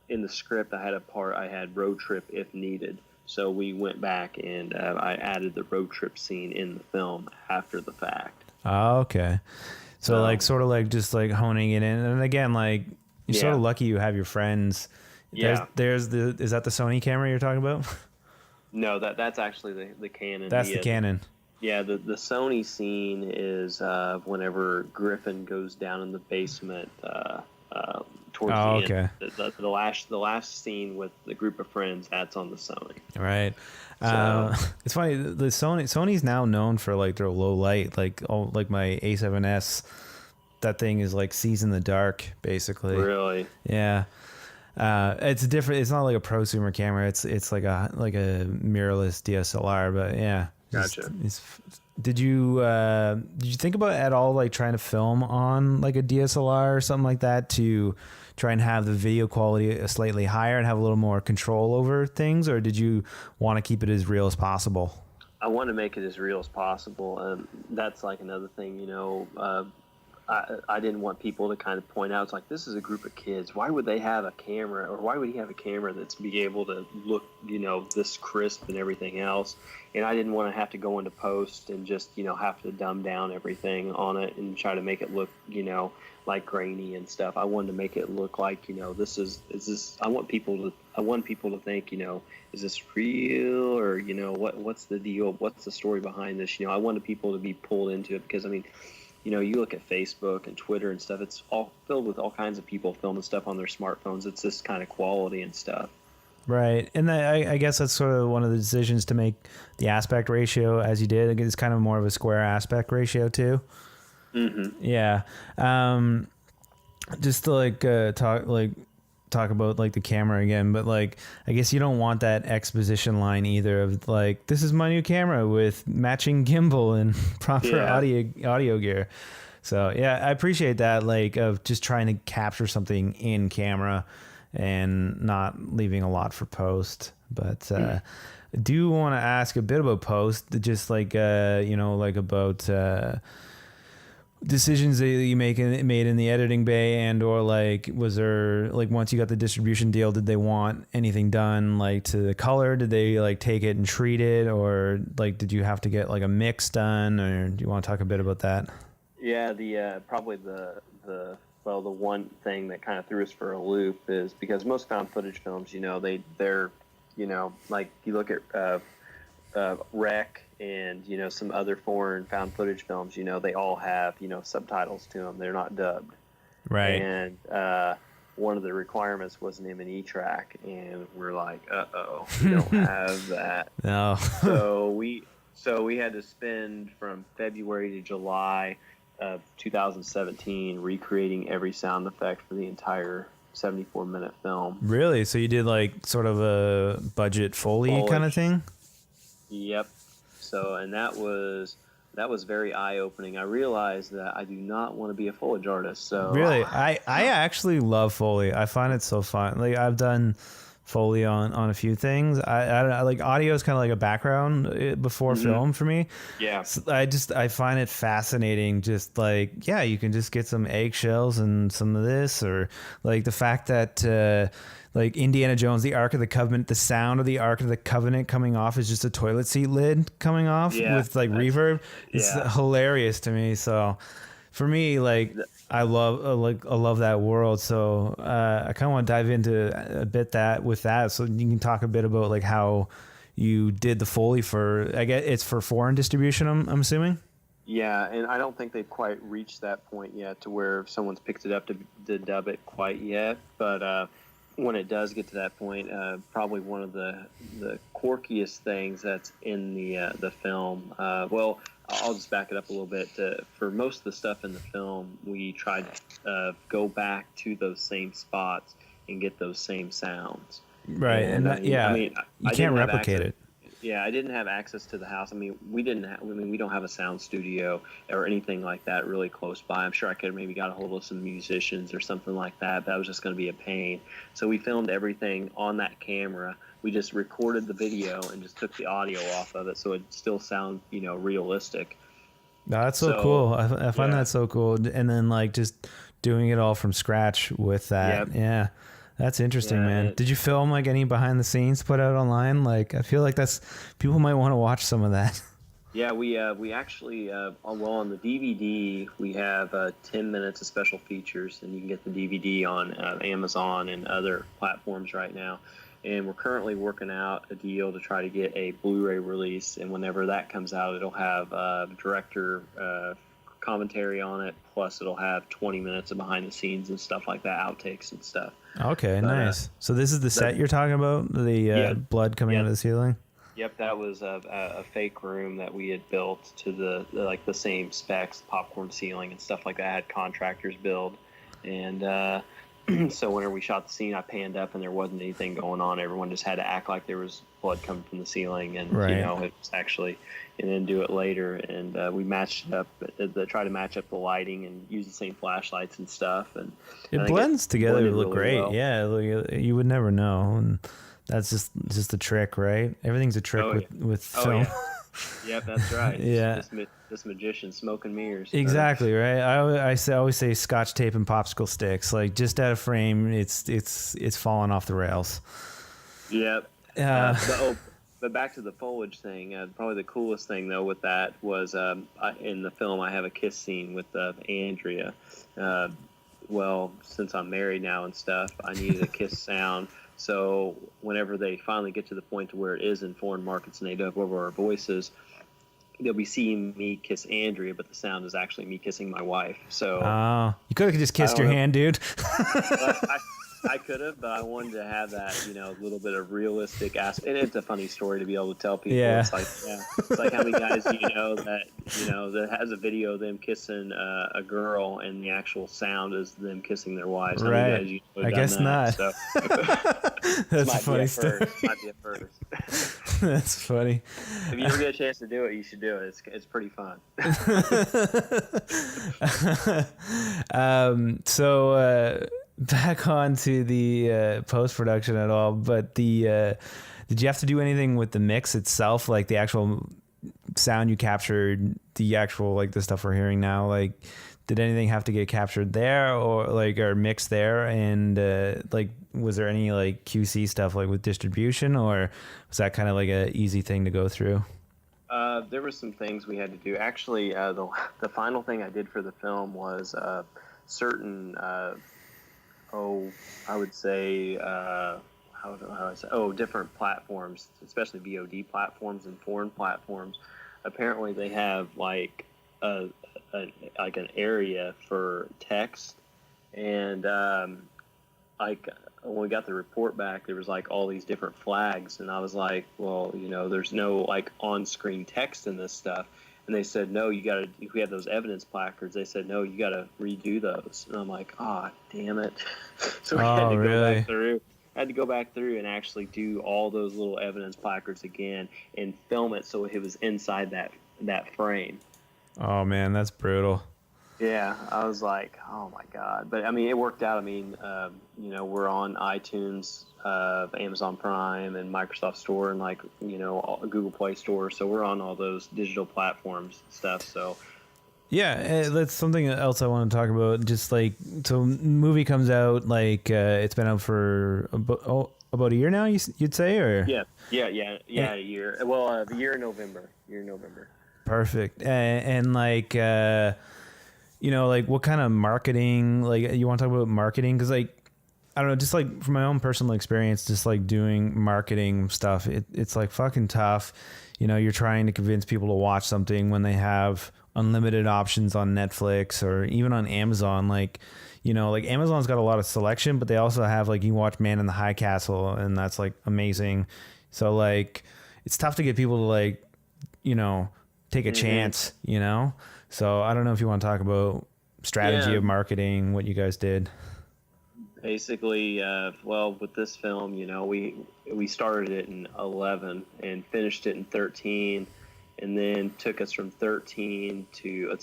in the script, I had a part, I had road trip if needed. So we went back and I added the road trip scene in the film after the fact. Oh, okay. So like sort of like just like honing it in. And again, like you're sort of lucky you have your friends. Yeah. Is that the Sony camera you're talking about? No, that's actually the Canon. That's the Canon. Yeah, the Sony scene is whenever Griffin goes down in the basement towards the end. The last scene with the group of friends, that's on the Sony. Right. So, it's funny. The Sony's now known for like their low light. Like my A7S, that thing is like sees in the dark basically. Really? Yeah. It's different. It's not like a prosumer camera. It's like a mirrorless DSLR. But yeah. Gotcha. Did you think about at all like trying to film on like a DSLR or something like that to try and have the video quality slightly higher and have a little more control over things, or did you want to keep it as real as possible? I want to make it as real as possible. That's like another thing, you know. I didn't want people to kind of point out, it's like, this is a group of kids. Why would they have a camera, or why would he have a camera that's be able to look, you know, this crisp and everything else? And I didn't want to have to go into post and just, you know, have to dumb down everything on it and try to make it look, you know, like grainy and stuff. I wanted to make it look like, you know, this is this. I want people to think, you know, is this real, or, you know, what's the deal? What's the story behind this? You know, I wanted people to be pulled into it because, I mean, you know, you look at Facebook and Twitter and stuff, it's all filled with all kinds of people filming stuff on their smartphones. It's this kind of quality and stuff. Right. And I guess that's sort of one of the decisions to make the aspect ratio as you did. It's kind of more of a square aspect ratio too. Mm-hmm. Yeah. Just to talk about like the camera again, but like I guess you don't want that exposition line either of like, this is my new camera with matching gimbal and proper audio gear. So yeah, I appreciate that, like, of just trying to capture something in camera and not leaving a lot for post. But I do want to ask a bit about post, just like you know, like about decisions that you made in the editing bay, and or like, was there like, once you got the distribution deal, did they want anything done like to the color? Did they like take it and treat it, or like did you have to get like a mix done, or do you want to talk a bit about that? Yeah, probably the one thing that kind of threw us for a loop is because most found footage films, you know, they're you know, like you look at Rec and, you know, some other foreign found footage films, you know, they all have, you know, subtitles to them. They're not dubbed. Right. And one of the requirements was an M&E track, and we're like, uh-oh, we don't have that. No. So we had to spend from February to July of 2017 recreating every sound effect for the entire 74-minute film. Really? So you did like sort of a budget Foley kind of thing? Yep. So, and that was very eye-opening. I realized that I do not want to be a foliage artist. So really, I actually love Foley. I find it so fun. Like, I've done Foley on a few things. I like, audio is kind of like a background before film for me. Yeah. So I find it fascinating. Just like, yeah, you can just get some eggshells and some of this, or like the fact that like Indiana Jones, the Ark of the Covenant, the sound of the Ark of the Covenant coming off is just a toilet seat lid coming off with like reverb. It's hilarious to me. So for me, like, I love that world. So I kind of want to dive into a bit with that. So you can talk a bit about like how you did the Foley for, I guess it's for foreign distribution, I'm assuming? Yeah, and I don't think they've quite reached that point yet to where someone's picked it up to dub it quite yet. But when it does get to that point, probably one of the quirkiest things that's in the film. Well, I'll just back it up a little bit. For most of the stuff in the film, we tried to go back to those same spots and get those same sounds. Right, and I mean, you I can't didn't have replicate access- it. Yeah, I didn't have access to the house. I mean, we don't have a sound studio or anything like that really close by. I'm sure I could have maybe got a hold of some musicians or something like that. That was just going to be a pain. So we filmed everything on that camera. We just recorded the video and just took the audio off of it, so it still sound, realistic. No, that's so cool. I find yeah. that so cool. And then like just doing it all from scratch with that. Yep. Yeah. That's interesting, Yeah, man. Did you film like any behind the scenes put out online? Like, I feel like people might want to watch some of that. Yeah, we actually on the DVD we have 10 minutes of special features, and you can get the DVD on Amazon and other platforms right now. And we're currently working out a deal to try to get a Blu-ray release, and whenever that comes out, it'll have director commentary on it, plus it'll have 20 minutes of behind the scenes and stuff like that, outtakes and stuff. Okay, nice. So this is the set you're talking about, the blood coming out of the ceiling? Yep, that was a fake room that we had built to the same specs, popcorn ceiling and stuff like that. I had contractors build, and so whenever we shot the scene, I panned up and there wasn't anything going on. Everyone just had to act like there was blood coming from the ceiling, and it was actually, and then do it later. And we matched it up, try to match up the lighting and use the same flashlights and stuff. And it blends together to look really great. well. Yeah, you would never know, and that's just a trick, right? Everything's a trick with film. Yeah. Yep, that's right. Yeah. This magician, smoke and mirrors. Exactly, right? I always say Scotch tape and popsicle sticks. Like, just out of frame, it's falling off the rails. Yep. But back to the foliage thing. Probably the coolest thing though with that was in the film I have a kiss scene with Andrea. Well, since I'm married now and stuff, I needed a kiss sound. So whenever they finally get to the point to where it is in foreign markets and they dub over our voices, they'll be seeing me kiss Andrea, but the sound is actually me kissing my wife. So you could have just kissed your hand, dude. I could have, but I wanted to have that, little bit of realistic aspect. And it's a funny story to be able to tell people. Yeah. It's like how many guys do you know that has a video of them kissing a girl and the actual sound is them kissing their wives. How many guys you know have I guess done that? not. So, That's a funny story. Might be a first. That's funny. If you ever get a chance to do it, you should do it. It's pretty fun. So back on to the post-production at all, but did you have to do anything with the mix itself, like the actual sound you captured, the actual, like the stuff we're hearing now, like did anything have to get captured there or mixed there? And was there any like QC stuff like with distribution, or was that kind of like a easy thing to go through? There were some things we had to do. Actually, the final thing I did for the film was certain I would say, different platforms, especially VOD platforms and foreign platforms. Apparently, they have like an area for text, and like when we got the report back, there was like all these different flags, and I was like, well, there's no like on-screen text in this stuff. And they said, no, you got to, if we had those evidence placards, they said, no, you got to redo those. And I'm like, damn it. So we had to go back through. I had to go back through and actually do all those little evidence placards again and film it so it was inside that frame. Oh, man, that's brutal. Yeah, I was like, oh, my God. But, I mean, it worked out. I mean, we're on iTunes, Amazon Prime, and Microsoft Store, and, like, Google Play Store. So we're on all those digital platforms stuff. So, yeah, that's something else I want to talk about. Just, like, so movie comes out, like, it's been out for about a year now, you'd say? Or Yeah, a year. Well, a year in November. Perfect. And like, like what kind of marketing, like you want to talk about marketing? Cause like I don't know, just like from my own personal experience, just like doing marketing stuff, it's like fucking tough. You know, you're trying to convince people to watch something when they have unlimited options on Netflix or even on Amazon. Like, you know, like Amazon's got a lot of selection, but they also have like, you watch Man in the High Castle, and that's like amazing. So like, it's tough to get people to like, you know, take a chance, you know? So I don't know if you want to talk about strategy of marketing, what you guys did. Basically, well, with this film, you know, we started it in 11 and finished it in 13, and then took us from 13 to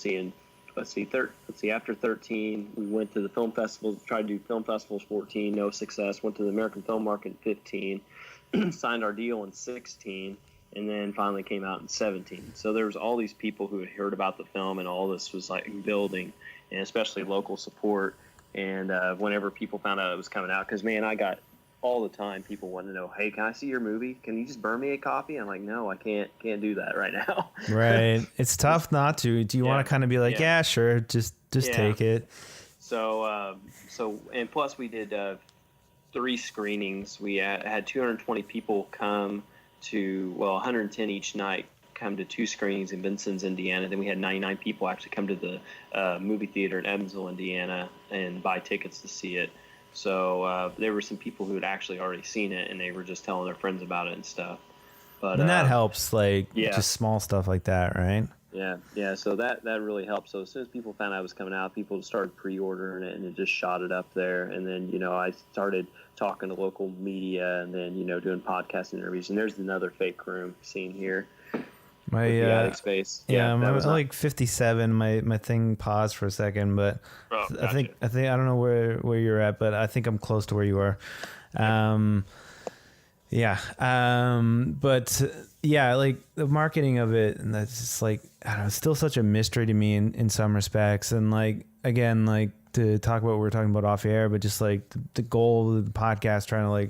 after 13, we went to the film festivals, tried to do film festivals 14, no success. Went to the American Film Market in 15, signed our deal in 16, and then finally came out in 17. So there was all these people who had heard about the film, and all this was like building, and especially local support. And whenever people found out it was coming out, because man, I got all the time people wanting to know, hey, can I see your movie? Can you just burn me a copy? I'm like, no, I can't do that right now. Right. It's tough not to. Do you want to kind of be like, yeah, sure, just take it? So and plus we did 3 screenings. We had 220 people come to, 110 each night, come to 2 screenings in Vincennes, Indiana. Then we had 99 people actually come to the movie theater in Evansville, Indiana, and buy tickets to see it. So there were some people who had actually already seen it, and they were just telling their friends about it and stuff. But and that helps, like just small stuff like that, right? Yeah. So that really helped. So as soon as people found out it was coming out, people started pre-ordering it, and it just shot it up there. And then, you know, I started talking to local media, and then, you know, doing podcast interviews. And there's another fake room scene here. My attic space. Yeah, I'm like 57. My thing paused for a second, but gotcha. I think I don't know where you're at, but I think I'm close to where you are. But yeah, like the marketing of it, and that's just like, I don't know, it's still such a mystery to me in some respects. And like, again, like to talk about what we're talking about off air, but just like the goal of the podcast, trying to like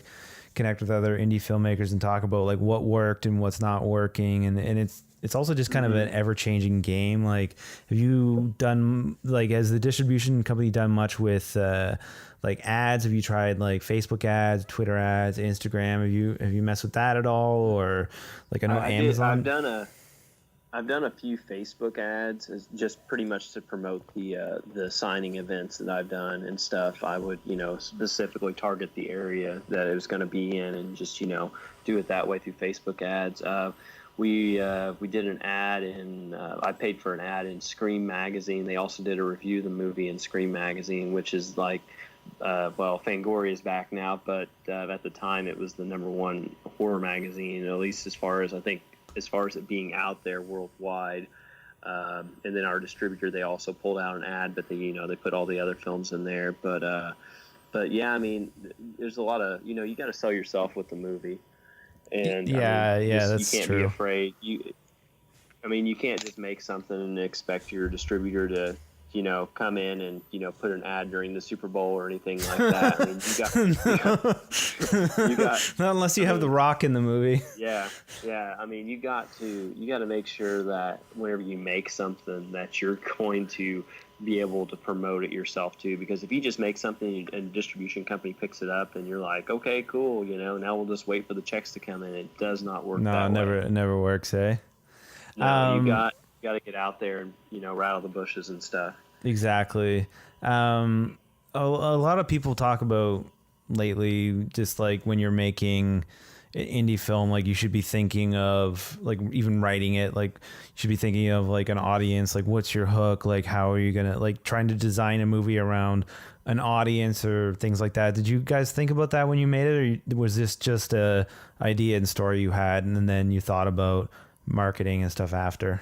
connect with other indie filmmakers and talk about like what worked and what's not working. And it's also just kind of an ever-changing game. Like, have you done, like, has the distribution company done much with like ads? Have you tried like Facebook ads, Twitter ads, Instagram? Have you messed with that at all? Or like, I know Amazon. I've done a few Facebook ads, just pretty much to promote the signing events that I've done and stuff. I would, you know, specifically target the area that it was going to be in, and just, you know, do it that way through Facebook ads. We did an ad in, I paid for an ad in Scream Magazine. They also did a review of the movie in Scream Magazine, which is like, Fangoria is back now, but at the time it was the #1 horror magazine, at least as far as it being out there worldwide. And then our distributor, they also pulled out an ad, but they put all the other films in there. But yeah, I mean, there's a lot of, you know, you got to sell yourself with the movie. And that's you can't true. be afraid. You can't just make something and expect your distributor to, you know, come in and, you know, put an ad during the Super Bowl or anything like that. I mean, you got not unless you have The Rock in the movie. Yeah. I mean, you got to make sure that whenever you make something that you're going to be able to promote it yourself too, because if you just make something and a distribution company picks it up and you're like, okay, cool, you know, now we'll just wait for the checks to come in, it does not work that way. It never works, eh? No, you got to get out there and, you know, rattle the bushes and stuff. Exactly. A lot of people talk about lately, just like when you're making indie film, like you should be thinking of, like, even writing it, like you should be thinking of like an audience, like what's your hook, like how are you gonna, like, trying to design a movie around an audience or things like that. Did you guys think about that when you made it, or was this just a idea and story you had and then you thought about marketing and stuff after?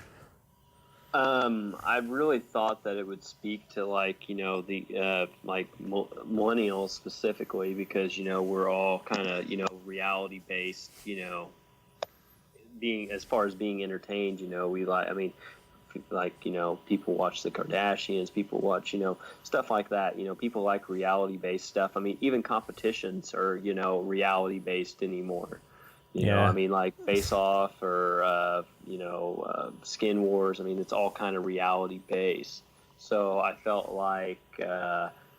I really thought that it would speak to, like, you know, the like millennials specifically, because, you know, we're all kind of, you know, reality based, you know, being, as far as being entertained, you know, we like, I mean, like, you know, people watch the Kardashians, people watch, you know, stuff like that, you know, people like reality based stuff. I mean, even competitions are, you know, reality based anymore. You know, I mean, like Face Off or, you know, Skin Wars. I mean, it's all kind of reality based. So I felt like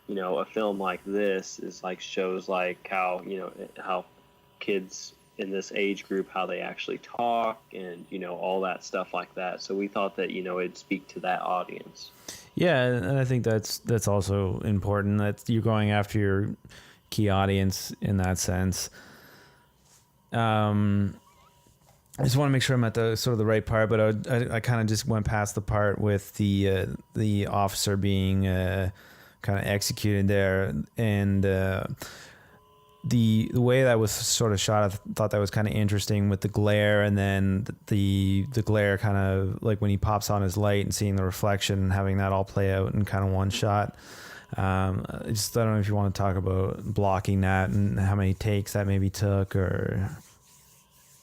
a film like this is like shows like how how kids in this age group, how they actually talk and all that stuff like that. So we thought that it'd speak to that audience. Yeah, and I think that's also important, that you're going after your key audience in that sense. I just want to make sure I'm at the sort of the right part, but I kind of just went past the part with the officer being kind of executed there, and the way that was sort of shot, I thought that was kind of interesting with the glare, and then the glare kind of like when he pops on his light and seeing the reflection and having that all play out in kind of one shot. I don't know if you want to talk about blocking that and how many takes that maybe took, or...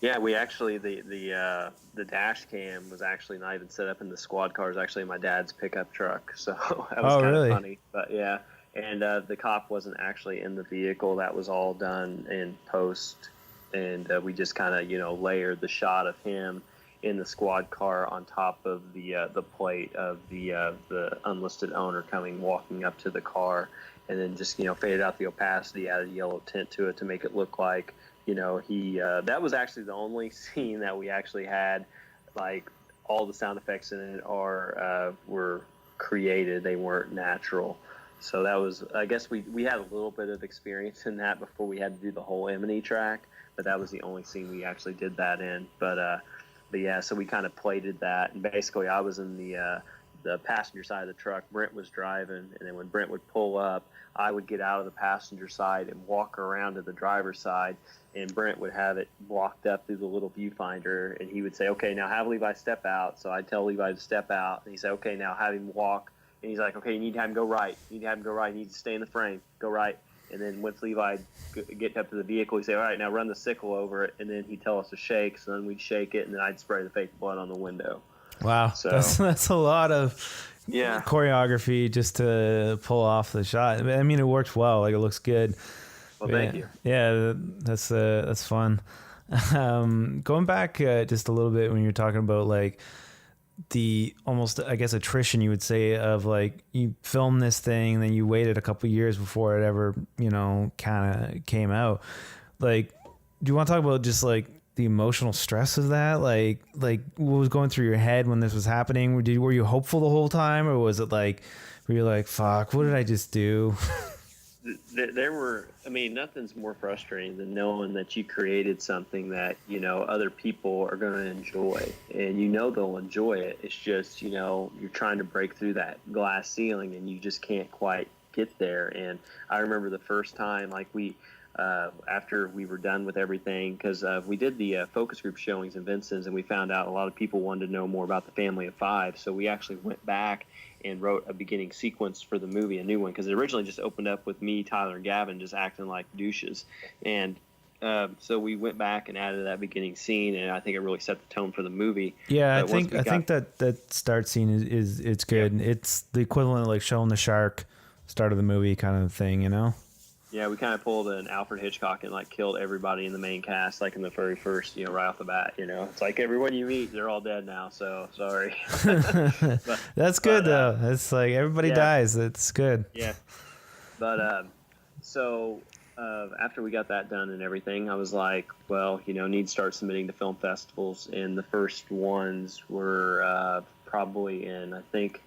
Yeah, we actually the dash cam was actually not even set up in the squad car. It was actually in my dad's pickup truck, so that was kind of funny. But yeah, and the cop wasn't actually in the vehicle. That was all done in post, and we just kind of layered the shot of him in the squad car on top of the plate of the unlisted owner walking up to the car, and then just faded out the opacity, added yellow tint to it to make it look like he that was actually the only scene that we actually had, like, all the sound effects in it were created. They weren't natural. So that was, I guess we had a little bit of experience in that before we had to do the whole M&E track, but that was the only scene we actually did that in. But yeah, so we kind of plated that, and basically I was in the passenger side of the truck. Brent was driving, and then when Brent would pull up, I would get out of the passenger side and walk around to the driver's side, and Brent would have it blocked up through the little viewfinder, and he would say, okay, now have Levi step out. So I'd tell Levi to step out, and he'd say, okay, now have him walk. And he's like, okay, you need to have him go right. You need to have him go right. You need to stay in the frame. Go right. And then once Levi get up to the vehicle, he'd say, all right, now run the sickle over it. And then he'd tell us to shake. So then we'd shake it, and then I'd spray the fake blood on the window. Wow. So that's a lot of choreography just to pull off the shot. I mean, it worked well. Like, it looks good. Well, thank you. Yeah, that's fun. Going back just a little bit when you're talking about like the almost, I guess, attrition, you would say, of like you filmed this thing and then you waited a couple years before it ever, kind of came out. Like, do you want to talk about just like the emotional stress of that? Like what was going through your head when this was happening? Were you hopeful the whole time, or was it like, were you like, fuck, what did I just do? There were, I mean, nothing's more frustrating than knowing that you created something that, other people are going to enjoy, and they'll enjoy it. It's just, you're trying to break through that glass ceiling and you just can't quite get there. And I remember the first time, like after we were done with everything, because we did the focus group showings in Vincent's, and we found out a lot of people wanted to know more about the family of five. So we actually went back and wrote a beginning sequence for the movie, a new one, because it originally just opened up with me, Tyler, and Gavin just acting like douches. And so we went back and added that beginning scene, and I think it really set the tone for the movie. Yeah, I think that start scene is it's good. Yeah. It's the equivalent of like showing the shark start of the movie kind of thing, Yeah, we kind of pulled an Alfred Hitchcock and like killed everybody in the main cast, like in the very first, right off the bat. It's like everyone you meet, they're all dead now. So sorry. That's good though. It's like everybody dies. It's good. Yeah. But so after we got that done and everything, I was like, well, need to start submitting to film festivals, and the first ones were probably in, I think,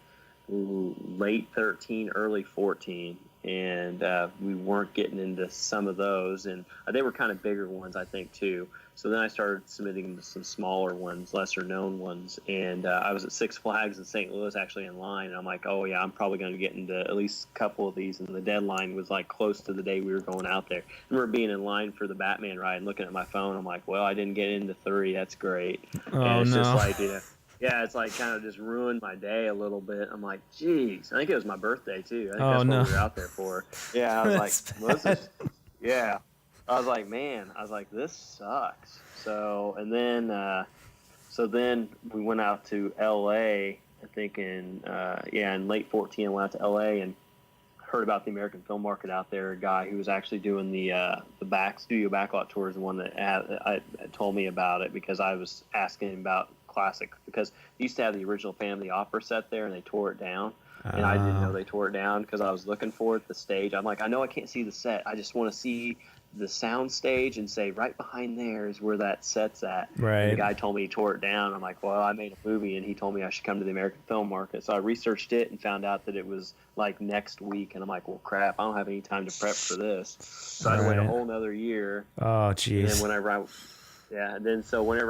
late 13, early 14. And we weren't getting into some of those, and they were kind of bigger ones, I think, too. So then I started submitting to some smaller ones, lesser known ones, and I was at Six Flags in St. Louis actually in line, and I'm like, oh yeah, I'm probably going to get into at least a couple of these, and the deadline was like close to the day we were going out there. I remember being in line for the Batman ride and looking at my phone. I'm like, well, I didn't get into 3. That's great. And it's just like, yeah, it's like kind of just ruined my day a little bit. I'm like, geez. I think it was my birthday, too. I think that's what we were out there for. Yeah, I was like, well, yeah. I was like, man, this sucks. So, and then, we went out to L.A., I think in late 14, I went out to L.A. and heard about the American film market out there. A guy who was actually doing the studio backlot tour is the one that told me about it, because I was asking him about classic, because they used to have the original Phantom of the Opera set there and they tore it down. and I didn't know they tore it down because I was looking for it, the stage. I'm like, I know I can't see the set. I just want to see the sound stage and say right behind there is where that set's at. Right. And the guy told me he tore it down. I'm like, well, I made a movie, and he told me I should come to the American film market. So I researched it and found out that it was like next week. And I'm like, well, crap, I don't have any time to prep for this. So I had to wait a whole nother year. Oh, jeez. And whenever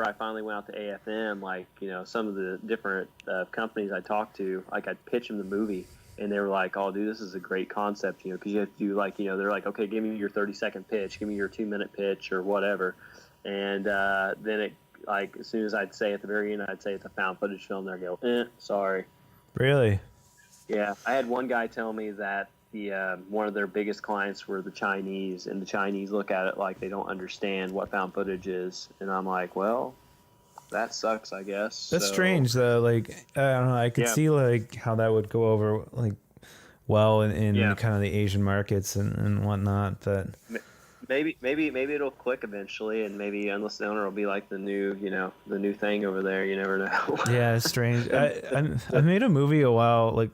I finally went out to AFM, like, you know, some of the different companies I talked to, like, I'd pitch them the movie. And they were like, oh, dude, this is a great concept, you know, because you have to do, like, you know, they're like, okay, give me your 30-second pitch, give me your 2-minute pitch or whatever. And then it, like, as soon as I'd say at the very end, I'd say it's a found footage film, they'd go, sorry. Really? Yeah. I had one guy tell me that one of their biggest clients were the Chinese, and the Chinese look at it like they don't understand what found footage is. And I'm like, well, that sucks, I guess. That's strange, though. Like, I don't know. I could see like how that would go over like well in kind of the Asian markets and whatnot. But maybe it'll click eventually, and maybe Unlisted Owner will be like the new thing over there. You never know. Yeah, it's strange. I made a movie a while, like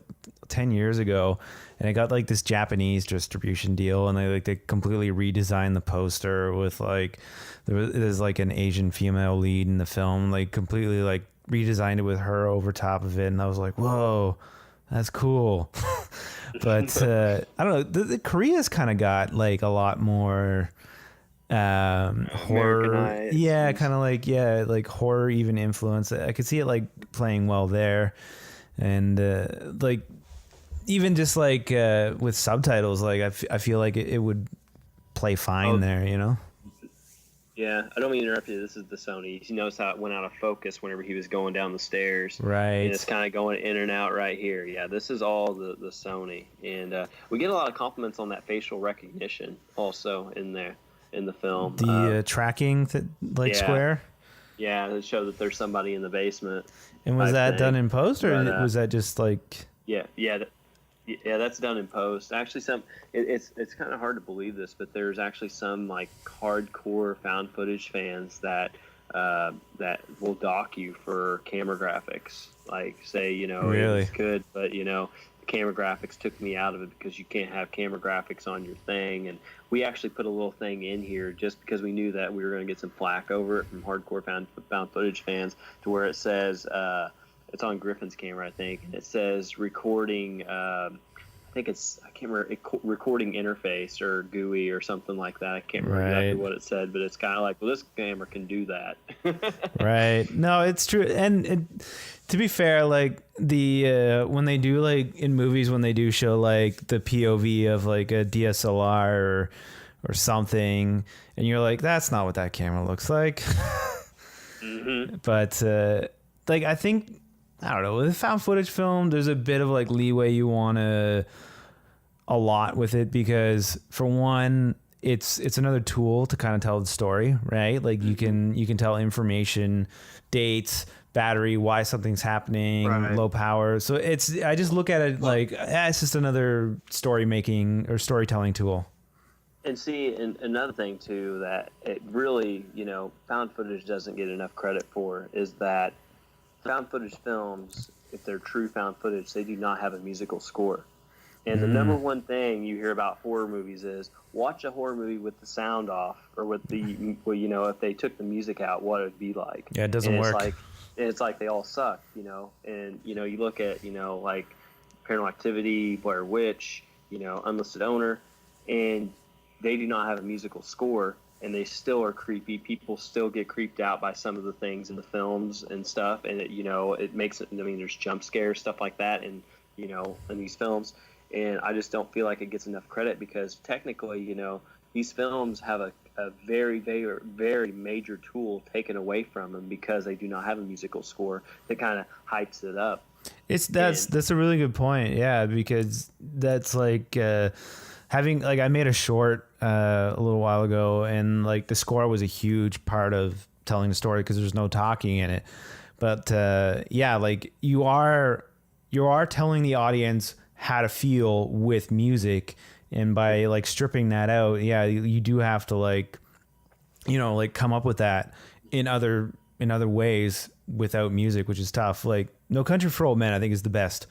10 years ago, and I got like this Japanese distribution deal, and they completely redesigned the poster with like there's like an Asian female lead in the film, like completely like redesigned it with her over top of it, and I was like, whoa, that's cool. But I don't know, the Korea's kind of got like a lot more horror, yeah, kind of like horror even influence. I could see it like playing well there, and like even just like with subtitles, like I feel like it would play fine there, you know. Yeah, I don't mean to interrupt you. This is the Sony. You notice how it went out of focus whenever he was going down the stairs. Right. And it's kind of going in and out right here. Yeah, this is all the Sony. And we get a lot of compliments on that facial recognition also in there, in the film. The tracking, square? Yeah, it showed that there's somebody in the basement. And was that done in post, or was that just like... Yeah, that's done in post. Actually, it's kind of hard to believe this, but there's actually some like hardcore found footage fans that will dock you for camera graphics. Like, say, you know, really? It's good, but you know, the camera graphics took me out of it because you can't have camera graphics on your thing. And we actually put a little thing in here just because we knew that we were going to get some flack over it from hardcore found footage fans, to where it says. It's on Griffin's camera, I think, and it says recording. I can't remember, recording interface or GUI or something like that. I can't remember exactly what it said, but it's kind of like, well, this camera can do that. Right. No, it's true. And to be fair, like when they do like in movies, when they do show like the POV of like a DSLR or something, and you're like, that's not what that camera looks like. Mm-hmm. But like, I think. I don't know. With found footage film, there's a bit of like leeway you want to allot with it, because for one, it's another tool to kind of tell the story, right? Like you can tell information, dates, battery, why something's happening, low power. So I just look at it like it's just another story making or storytelling tool. And see, and another thing too that it really, you know, found footage doesn't get enough credit for is that found footage films, if they're true found footage, they do not have a musical score. And the number one thing you hear about horror movies is watch a horror movie with the sound off, or with the, well, you know, if they took the music out, what it would be like. Yeah, it doesn't work. It's like they all suck, you know. And, you know, you look at, you know, like Paranormal Activity, Blair Witch, you know, Unlisted Owner, and they do not have a musical score. And they still are creepy. People still get creeped out by some of the things in the films and stuff. And it, you know, it makes it. I mean, there's jump scares, stuff like that, and you know, in these films. And I just don't feel like it gets enough credit, because technically, you know, these films have a very, very, very major tool taken away from them because they do not have a musical score that kind of hypes it up. That's a really good point. Yeah, because that's like. Having like I made a short a little while ago, and like the score was a huge part of telling the story because there's no talking in it. But yeah, like you are telling the audience how to feel with music, and by like stripping that out, yeah, you do have to like, you know, like come up with that in other ways without music, which is tough. Like No Country for Old Men, I think, is the best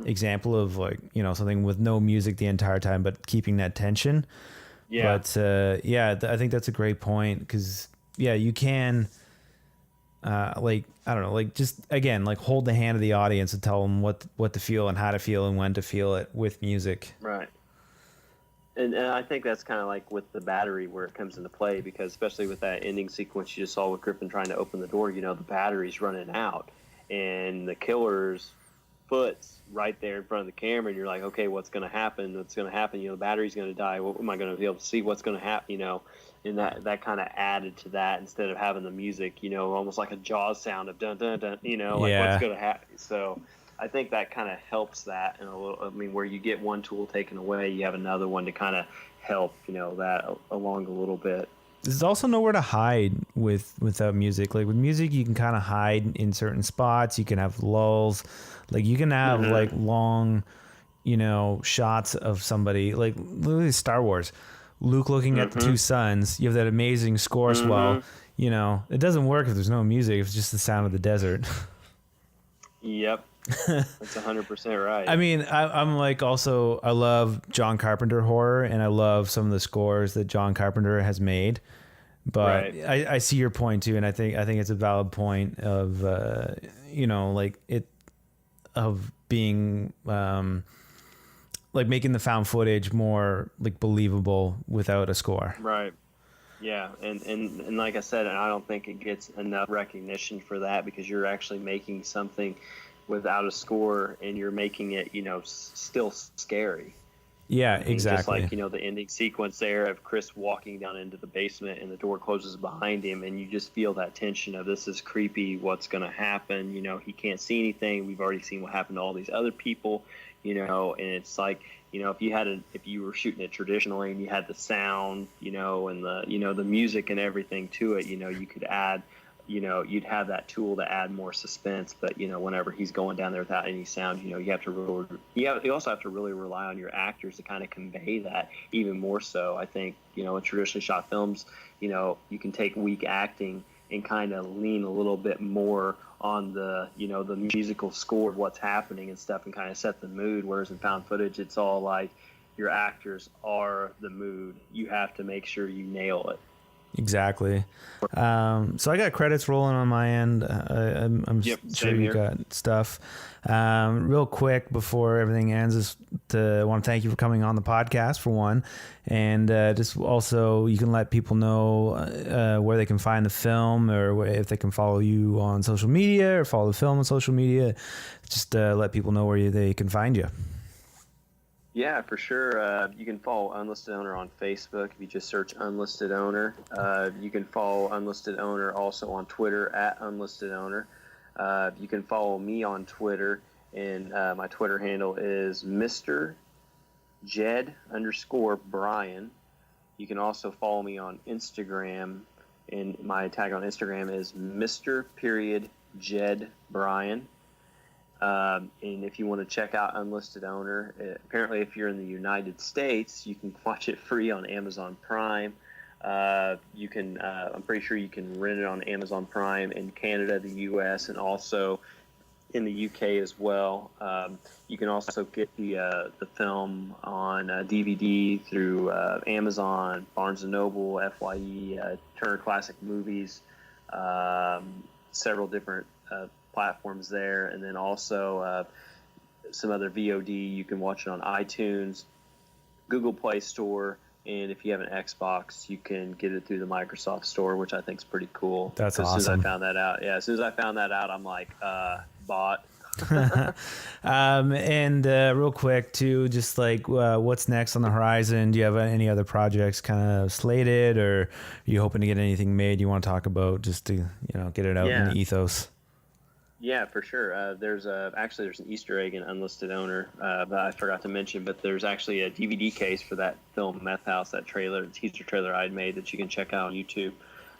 example of like, something with no music the entire time, but keeping that tension. Yeah. But I think that's a great point because you can like, I don't know, like just again, like hold the hand of the audience and tell them what to feel and how to feel and when to feel it with music. Right. And I think that's kind of like with the battery where it comes into play, because especially with that ending sequence you just saw with Griffin trying to open the door, the battery's running out and the killer's foot's right there in front of the camera, and you're like, okay, what's going to happen? The battery's going to die. What am I going to be able to see? What's going to happen? And that kind of added to that instead of having the music, almost like a Jaws sound of dun dun dun, what's going to happen. So I think that kind of helps that in a little. I mean, where you get one tool taken away, you have another one to kind of help, that along a little bit. There's also nowhere to hide without music. Like with music, you can kind of hide in certain spots. You can have lulls, like you can have like long, shots of somebody. Like literally Star Wars, Luke looking at the two suns. You have that amazing score swell. It doesn't work if there's no music. It's just the sound of the desert. Yep. That's 100% right. I mean, I'm like also, I love John Carpenter horror, and I love some of the scores that John Carpenter has made. But right. I see your point too, and I think it's a valid point of like it of being like making the found footage more like believable without a score. Right. Yeah, and like I said, and I don't think it gets enough recognition for that, because you're actually making something without a score, and you're making it, still scary. Yeah, exactly. Just like, the ending sequence there of Chris walking down into the basement and the door closes behind him, and you just feel that tension of this is creepy, what's going to happen? He can't see anything. We've already seen what happened to all these other people, and it's like, if you were shooting it traditionally and you had the sound, and the, the music and everything to it, you could add, you'd have that tool to add more suspense. But, whenever he's going down there without any sound, you also have to really rely on your actors to kind of convey that even more so. I think, in traditionally shot films, you can take weak acting and kind of lean a little bit more on the, the musical score of what's happening and stuff, and kind of set the mood. Whereas in found footage, it's all like your actors are the mood. You have to make sure you nail it. Exactly. So I got credits rolling on my end. I'm sure you got stuff. Real quick before everything ends, I want to thank you for coming on the podcast for one, and just also you can let people know where they can find the film, or if they can follow you on social media or follow the film on social media. Just let people know where they can find you. Yeah, for sure. You can follow Unlisted Owner on Facebook if you just search Unlisted Owner. You can follow Unlisted Owner also on Twitter at Unlisted Owner. You can follow me on Twitter, and my Twitter handle is Mr. Jed _Brian. You can also follow me on Instagram, and my tag on Instagram is Mr. Jed Brian. And if you want to check out Unlisted Owner, apparently if you're in the United States, you can watch it free on Amazon Prime. You can, I'm pretty sure you can rent it on Amazon Prime in Canada, the U.S., and also in the U.K. as well. You can also get the film on DVD through Amazon, Barnes & Noble, FYE, Turner Classic Movies, several different platforms there, and then also some other VOD. You can watch it on iTunes, Google Play Store, and if you have an Xbox, you can get it through the Microsoft Store, which I think is pretty cool. That's awesome. As soon as I found that out, as soon as I found that out, I'm like, bought. And real quick too, just like what's next on the horizon? Do you have any other projects kind of slated, or are you hoping to get anything made you want to talk about, just to get it out in the ethos? Yeah, for sure. There's an Easter egg in Unlisted Owner that I forgot to mention, but there's actually a DVD case for that film Meth House, that teaser trailer I'd made that you can check out on YouTube.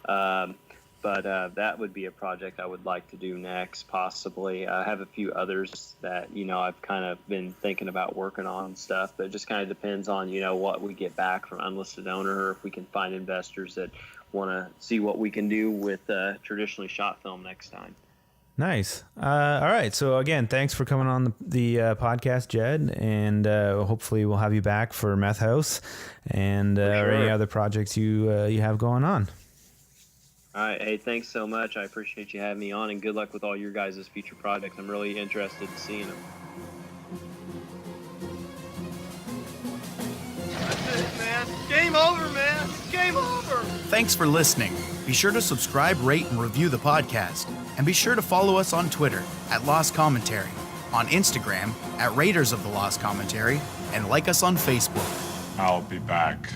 But that would be a project I would like to do next, possibly. I have a few others that, I've kind of been thinking about working on and stuff, but it just kind of depends on, what we get back from Unlisted Owner, or if we can find investors that want to see what we can do with traditionally shot film next time. Nice. All right. So again, thanks for coming on the podcast, Jed, and hopefully we'll have you back for Meth House and or any other projects you have going on. All right. Hey, thanks so much. I appreciate you having me on, and good luck with all your guys' future projects. I'm really interested in seeing them. That's it, man. Game over, man. Game over. Thanks for listening. Be sure to subscribe, rate, and review the podcast. And be sure to follow us on Twitter at Lost Commentary, on Instagram at Raiders of the Lost Commentary, and like us on Facebook. I'll be back.